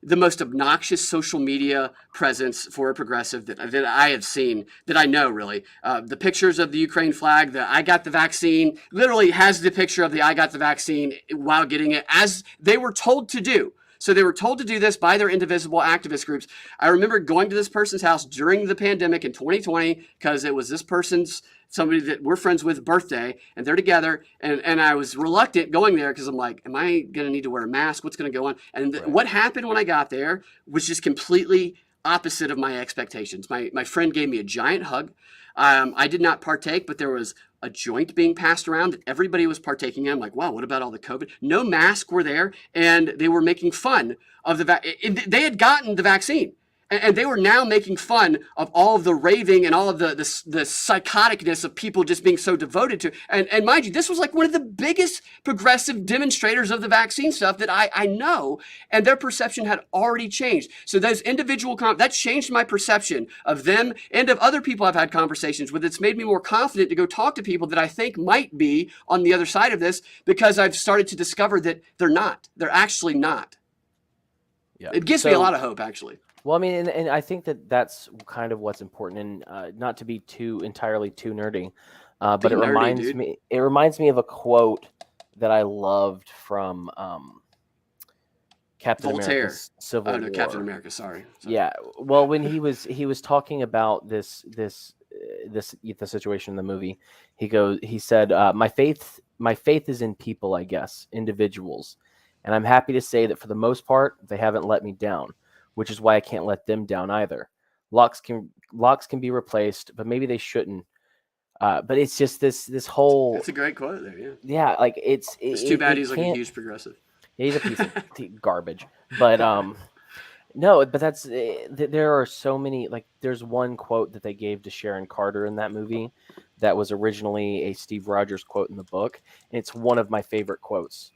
the most obnoxious social media presence for a progressive that I have seen, that I know really. The pictures of the Ukraine flag, the I got the vaccine, literally has the picture of the I got the vaccine while getting it, as they were told to do. So they were told to do this by their indivisible activist groups. I remember going to this person's house during the pandemic in 2020 because it was this person's, somebody that we're friends with, birthday, and they're together. And I was reluctant going there because I'm like, am I going to need to wear a mask? What's going to go on? And what happened when I got there was just completely opposite of my expectations. My friend gave me a giant hug. I did not partake, but there was a joint being passed around that everybody was partaking in. I'm like, wow, what about all the COVID? No masks were there, and they were making fun of they had gotten the vaccine. And they were now making fun of all of the raving and all of the psychoticness of people just being so devoted to. And mind you, this was like one of the biggest progressive demonstrators of the vaccine stuff that I know, and their perception had already changed. So those individual that changed my perception of them and of other people I've had conversations with. It's made me more confident to go talk to people that I think might be on the other side of this, because I've started to discover that they're not. They're actually not. Yeah. It gives me a lot of hope, actually. Well, I mean, and I think that's kind of what's important, and not to be entirely too nerdy, but it reminds me of a quote that I loved from Captain America's Civil War. Captain America. Sorry. Yeah. Well, when he was talking about the situation in the movie, he said, my faith is in people, I guess, individuals, and I'm happy to say that for the most part, they haven't let me down, which is why I can't let them down either. Locks can be replaced, but maybe they shouldn't. But it's just this whole. That's a great quote there. Yeah. Yeah, like it's too bad he's like a huge progressive. Yeah, he's a piece of garbage. But no, but there are so many. Like, there's one quote that they gave to Sharon Carter in that movie that was originally a Steve Rogers quote in the book, and it's one of my favorite quotes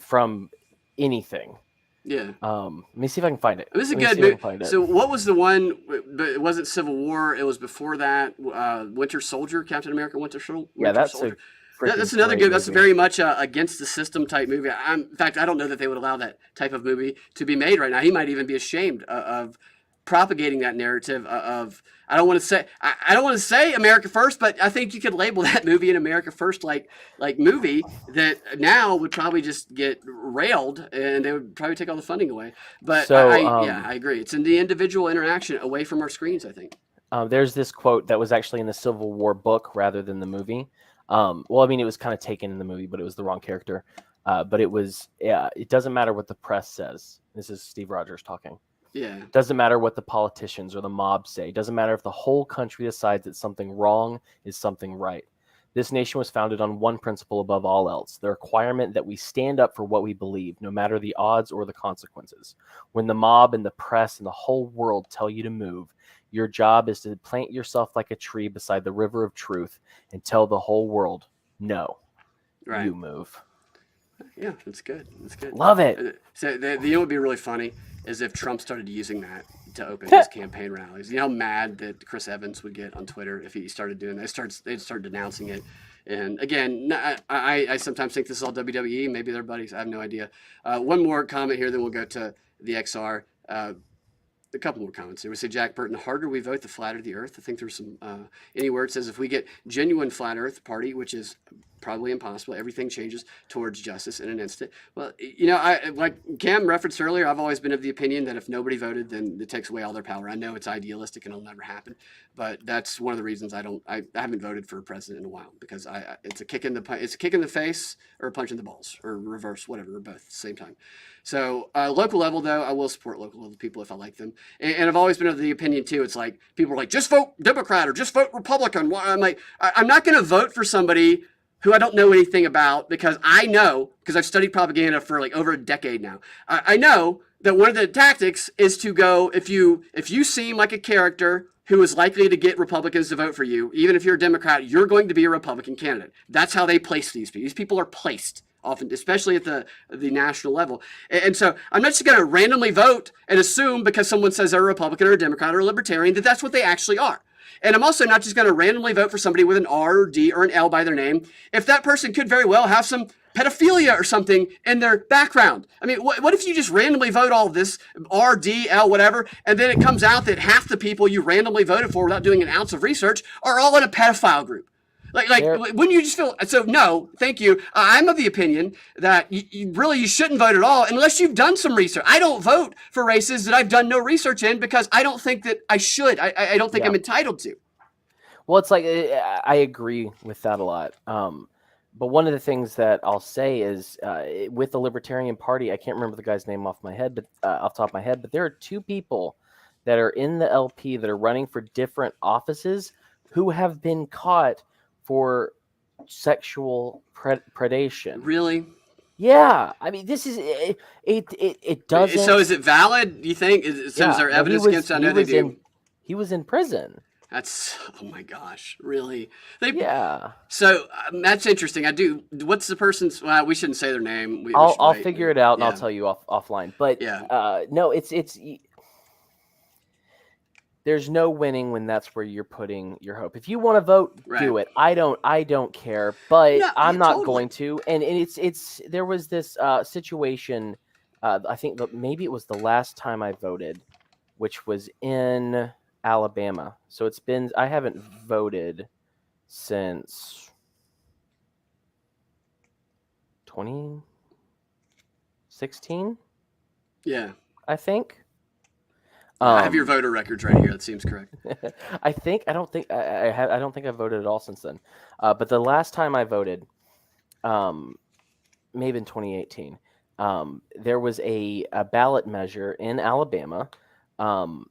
from anything. Yeah. Let me see if I can find it. It was a good movie. So what was the one? It wasn't Civil War. It was before that. Winter Soldier, Captain America, Winter Soldier. Yeah, that's another good. Movie. That's very much against the system type movie. In fact, I don't know that they would allow that type of movie to be made right now. He might even be ashamed of propagating that narrative of. I don't want to say America First, but I think you could label that movie an America First like movie that now would probably just get railed, and they would probably take all the funding away. But I agree. It's in the individual interaction away from our screens, I think. There's this quote that was actually in the Civil War book rather than the movie. Well, I mean, it was kind of taken in the movie, but it was the wrong character. But it was, it doesn't matter what the press says. This is Steve Rogers talking. Yeah. Doesn't matter what the politicians or the mob say. Doesn't matter if the whole country decides that something wrong is something right. This nation was founded on one principle above all else, the requirement that we stand up for what we believe, no matter the odds or the consequences. When the mob and the press and the whole world tell you to move, your job is to plant yourself like a tree beside the river of truth and tell the whole world, no, you move. Yeah, that's good. That's good. Love it. So what would be really funny is if Trump started using that to open his campaign rallies. You know how mad that Chris Evans would get on Twitter if he started doing that. They'd start denouncing it. And again, I sometimes think this is all WWE. Maybe they're buddies. I have no idea. One more comment here, then we'll go to the XR. A couple more comments here. We say, Jack Burton, the harder we vote, the flatter the earth. I think there's some, anywhere it says if we get genuine flat earth party, which is probably impossible, everything changes towards justice in an instant. Well, like Cam referenced earlier, I've always been of the opinion that if nobody voted, then it takes away all their power. I know it's idealistic and it'll never happen, but that's one of the reasons I haven't voted for a president in a while, because it's a kick in the face or a punch in the balls or reverse, whatever, or both at the same time. So local level, though, I will support local level people if I like them. And I've always been of the opinion, too, it's like people are like, just vote Democrat or just vote Republican. I'm like, I'm not going to vote for somebody who I don't know anything about, because I know, because I've studied propaganda for like over a decade now. I know that one of the tactics is to go, if you seem like a character who is likely to get Republicans to vote for you, even if you're a Democrat, you're going to be a Republican candidate. That's how they place these people. These people are placed. often, especially at the national level. And so I'm not just going to randomly vote and assume because someone says they're a Republican or a Democrat or a Libertarian that that's what they actually are. And I'm also not just going to randomly vote for somebody with an R or D or an L by their name if that person could very well have some pedophilia or something in their background. I mean, what if you just randomly vote all of this, R, D, L, whatever, and then it comes out that half the people you randomly voted for without doing an ounce of research are all in a pedophile group? Like, wouldn't you just feel, so no, thank you. I'm of the opinion that you shouldn't vote at all unless you've done some research. I don't vote for races that I've done no research in because I don't think that I should. I don't think I'm entitled to. Well, it's like, I agree with that a lot. But one of the things that I'll say is with the Libertarian Party, I can't remember the guy's name off the top of my head, but there are two people that are in the LP that are running for different offices who have been caught for sexual predation. Really? Yeah. I mean, this is it doesn't. So is it valid? You think? Is there evidence against? I know they do. He was in prison. That's, oh my gosh, really? Yeah. So that's interesting. What's the person's? Well, we shouldn't say their name. I'll figure it out and I'll tell you offline. But no, it's. There's no winning when that's where you're putting your hope. If you want to vote, do it. I don't care, but I'm not going to. And it's there was this situation. I think maybe it was the last time I voted, which was in Alabama. So I haven't voted since 2016. Yeah, I think. I have your voter records right here. That seems correct. I don't think I voted at all since then. But the last time I voted, maybe in 2018, there was a ballot measure in Alabama. And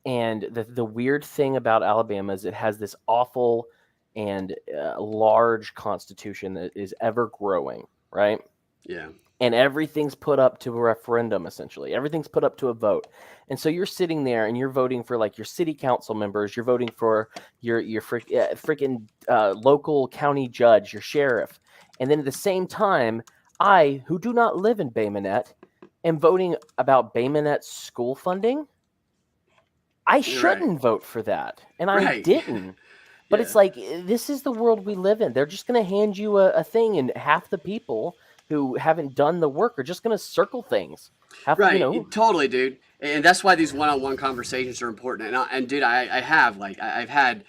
the weird thing about Alabama is it has this awful and large constitution that is ever growing, right? Yeah. And everything's put up to a referendum, essentially. Everything's put up to a vote. And so you're sitting there and you're voting for like your city council members. You're voting for your freaking local county judge, your sheriff. And then at the same time, I, who do not live in Bay Minette, am voting about Bay Minette's school funding. I shouldn't vote for that. And I didn't. But it's like, this is the world we live in. They're just going to hand you a thing, and half the people who haven't done the work are just going to circle things. Totally, dude. And that's why these one-on-one conversations are important. And dude, I've had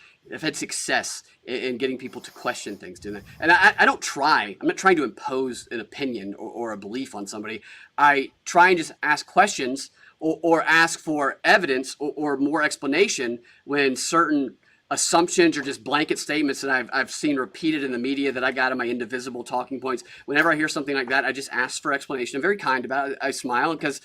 success in getting people to question things, dude. And I don't try. I'm not trying to impose an opinion or a belief on somebody. I try and just ask questions or ask for evidence or more explanation when certain assumptions or just blanket statements that I've seen repeated in the media that I got in my indivisible talking points. Whenever I hear something like that, I just ask for explanation. I'm very kind about it. I smile because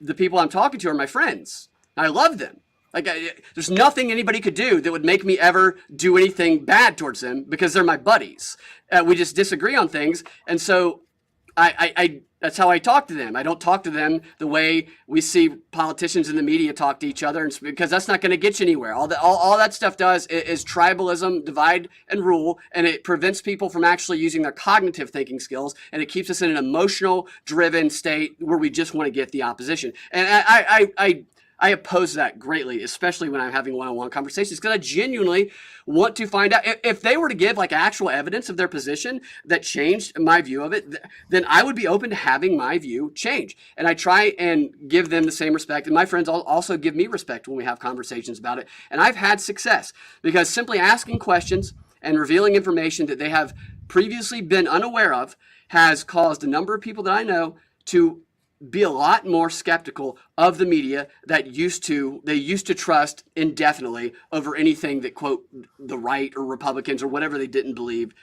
the people I'm talking to are my friends. I love them. There's nothing anybody could do that would make me ever do anything bad towards them because they're my buddies. We just disagree on things. And so I that's how I talk to them. I don't talk to them the way we see politicians in the media talk to each other, because that's not going to get you anywhere. All that stuff does is tribalism, divide and rule, and it prevents people from actually using their cognitive thinking skills, and it keeps us in an emotional driven state where we just want to get the opposition. And I oppose that greatly, especially when I'm having one-on-one conversations, because I genuinely want to find out if they were to give like actual evidence of their position that changed my view of it, then I would be open to having my view change. And I try and give them the same respect. And my friends also give me respect when we have conversations about it. And I've had success because simply asking questions and revealing information that they have previously been unaware of has caused a number of people that I know to be a lot more skeptical of the media they used to trust indefinitely over anything that, quote, the right or Republicans or whatever they didn't believed.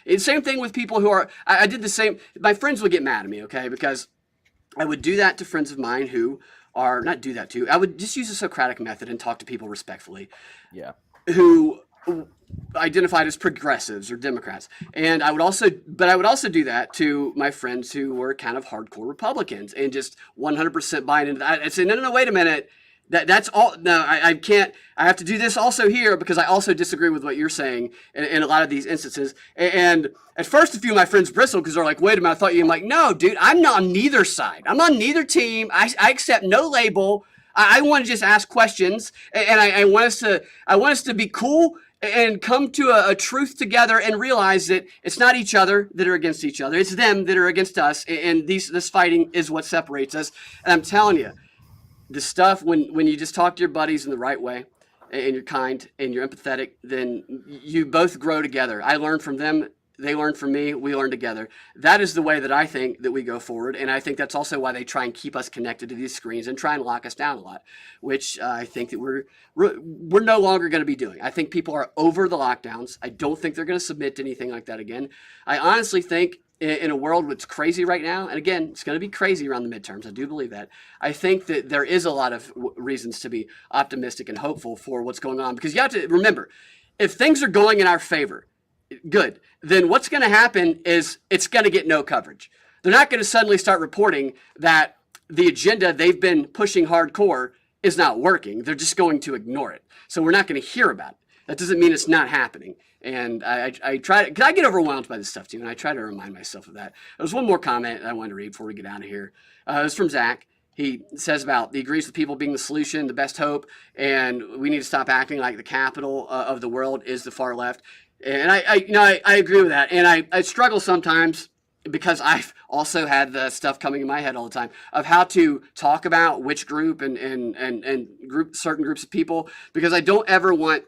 And same thing with people who are, I did the same. My friends would get mad at me, okay, because I would do that to friends of mine who are, not do that to, I would just use the Socratic method and talk to people respectfully. Yeah. Who identified as progressives or Democrats. And I would also do that to my friends who were kind of hardcore Republicans and just 100% buying into that. I'd say, no, wait a minute. That's all. No, I can't. I have to do this also here because I also disagree with what you're saying in a lot of these instances. And at first, a few of my friends bristled because they're like, wait a minute, I thought you. I'm like, no, dude, I'm not on neither side. I'm on neither team. I accept no label. I want to just ask questions, and I want us to be cool and come to a truth together and realize that it's not each other that are against each other. It's them that are against us, and this fighting is what separates us. And I'm telling you, the stuff when you just talk to your buddies in the right way and you're kind and you're empathetic, then you both grow together. I learn from them. They learn from me. We learn together. That is the way that I think that we go forward. And I think that's also why they try and keep us connected to these screens and try and lock us down a lot, which I think that we're no longer going to be doing. I think people are over the lockdowns. I don't think they're going to submit to anything like that again. I honestly think in a world that's crazy right now, and again, it's going to be crazy around the midterms. I do believe that. I think that there is a lot of reasons to be optimistic and hopeful for what's going on, because you have to remember, if things are going in our favor, good, then what's going to happen is it's going to get no coverage. They're not going to suddenly start reporting that the agenda they've been pushing hardcore is not working. They're just going to ignore it. So we're not going to hear about it. That doesn't mean it's not happening. And I try to, because I get overwhelmed by this stuff too, and I try to remind myself of that. There's one more comment I wanted to read before we get out of here. It was from Zach. He says he agrees with people being the solution, the best hope, and we need to stop acting like the capital of the world is the far left. And I agree with that. And I struggle sometimes because I've also had the stuff coming in my head all the time of how to talk about which group and certain groups of people, because I don't ever want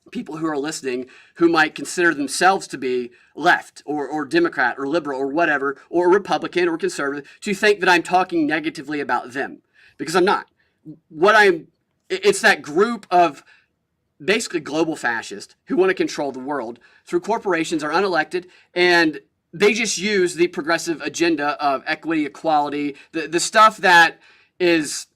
people who are listening who might consider themselves to be left or Democrat or liberal or whatever, or Republican or conservative, to think that I'm talking negatively about them, because I'm not. It's that group of basically global fascists who want to control the world through corporations, are unelected, and they just use the progressive agenda of equity, equality, the stuff that is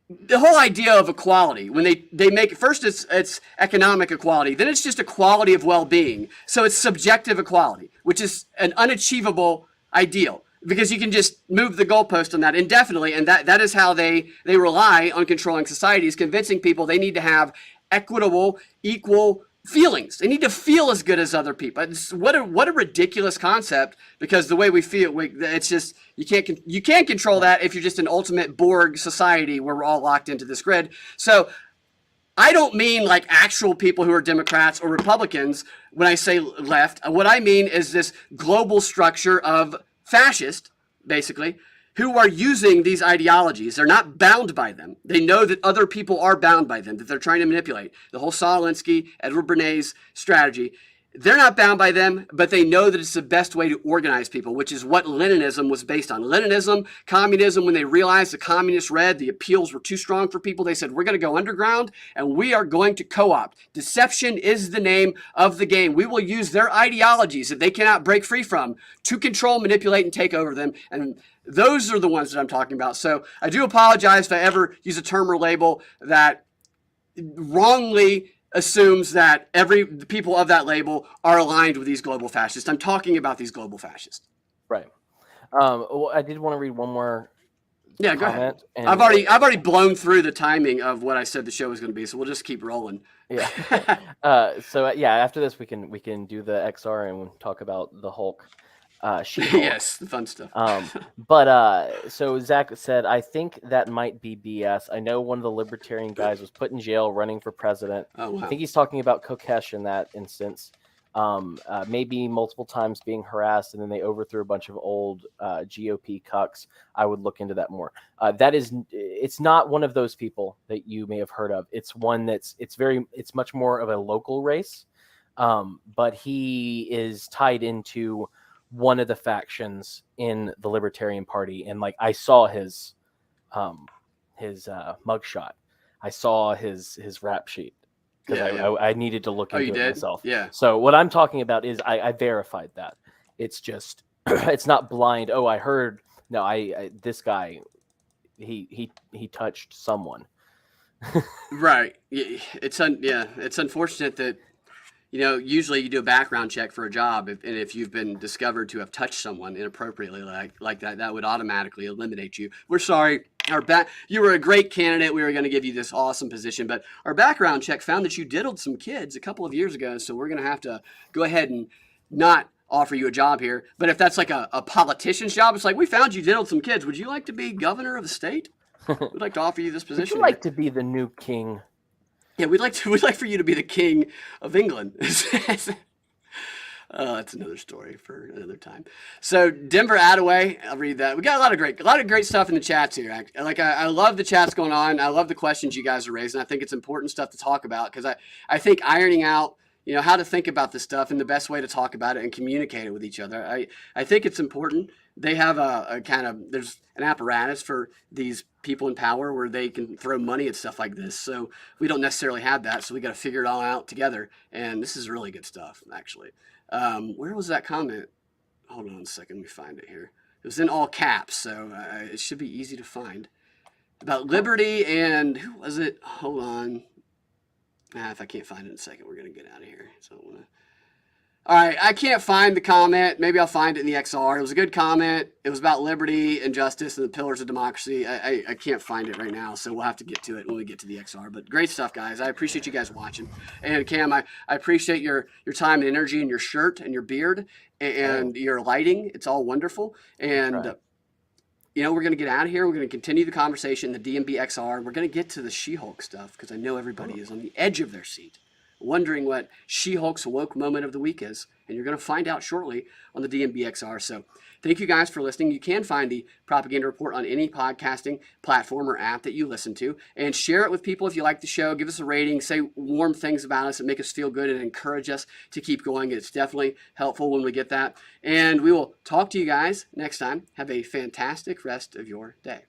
the whole idea of equality. When they make it, first it's economic equality, then it's just equality of well-being. So it's subjective equality, which is an unachievable ideal, because you can just move the goalpost on that indefinitely, and that is how they rely on controlling societies, convincing people they need to have equitable, equal feelings. They need to feel as good as other people. What a ridiculous concept, because the way we feel, it's just, you can't control that if you're just an ultimate Borg society where we're all locked into this grid. So I don't mean like actual people who are Democrats or Republicans when I say left. What I mean is this global structure of fascist, basically, who are using these ideologies. They're not bound by them. They know that other people are bound by them, that they're trying to manipulate. The whole Saul Alinsky, Edward Bernays strategy. They're not bound by them, but they know that it's the best way to organize people, which is what Leninism was based on. Leninism, communism, when they realized the communists read the appeals were too strong for people, they said, we're going to go underground and we are going to co-opt. Deception is the name of the game. We will use their ideologies that they cannot break free from to control, manipulate, and take over them. And those are the ones that I'm talking about. So I do apologize if I ever use a term or label that wrongly assumes that the people of that label are aligned with these global fascists. I'm talking about these global fascists. Right. Well, I did want to read one more. Yeah, go ahead. I've already blown through the timing of what I said the show was going to be, so we'll just keep rolling. Yeah. So after this we can do the XR and talk about the Hulk. Yes, the fun stuff. So Zach said, I think that might be BS. I know one of the libertarian guys was put in jail running for president. Oh, wow. I think he's talking about Kokesh in that instance. Maybe multiple times being harassed, and then they overthrew a bunch of old GOP cucks. I would look into that more. It's not one of those people that you may have heard of. It's one it's much more of a local race. But he is tied into one of the factions in the Libertarian Party, and like I saw his mugshot, I saw his rap sheet, because I needed to look into it myself. Yeah. So what I'm talking about is I verified that. It's just it's not blind. Oh, I heard. No, I this guy, he touched someone. Right. It's unfortunate that, usually you do a background check for a job, and if you've been discovered to have touched someone inappropriately like that would automatically eliminate you. We're sorry. You were a great candidate. We were going to give you this awesome position, but our background check found that you diddled some kids a couple of years ago. So we're going to have to go ahead and not offer you a job here. But if that's like a politician's job, it's like, we found you diddled some kids. Would you like to be governor of the state? We'd like to offer you this position. Would you like to be the new king? Yeah, we'd like for you to be the king of England. That's another story for another time. So Denver Attaway, I'll read that. We got a lot of great stuff in the chats here. Like I love the chats going on. I love the questions you guys are raising. I think it's important stuff to talk about because I think ironing out, how to think about this stuff and the best way to talk about it and communicate it with each other. I think it's important. They have a kind of, there's an apparatus for these people in power where they can throw money at stuff like this. So we don't necessarily have that. So we got to figure it all out together. And this is really good stuff, actually. Where was that comment? Hold on a second. Let me find it here. It was in all caps, so it should be easy to find. About liberty and who was it? Hold on. If I can't find it in a second, we're going to get out of here. So I don't want to. All right, I can't find the comment. Maybe I'll find it in the XR. It was a good comment. It was about liberty and justice and the pillars of democracy. I can't find it right now, so we'll have to get to it when we get to the XR. But great stuff, guys. I appreciate you guys watching. And Cam, I appreciate your time and energy and your shirt and your beard and your lighting. It's all wonderful. And we're going to get out of here. We're going to continue the conversation, the DNB XR. We're going to get to the She-Hulk stuff because I know everybody is on the edge of their seat, wondering what She-Hulk's woke moment of the week is. And you're going to find out shortly on the DNB XR. So thank you guys for listening. You can find the Propaganda Report on any podcasting platform or app that you listen to. And share it with people if you like the show. Give us a rating. Say warm things about us and make us feel good and encourage us to keep going. It's definitely helpful when we get that. And we will talk to you guys next time. Have a fantastic rest of your day.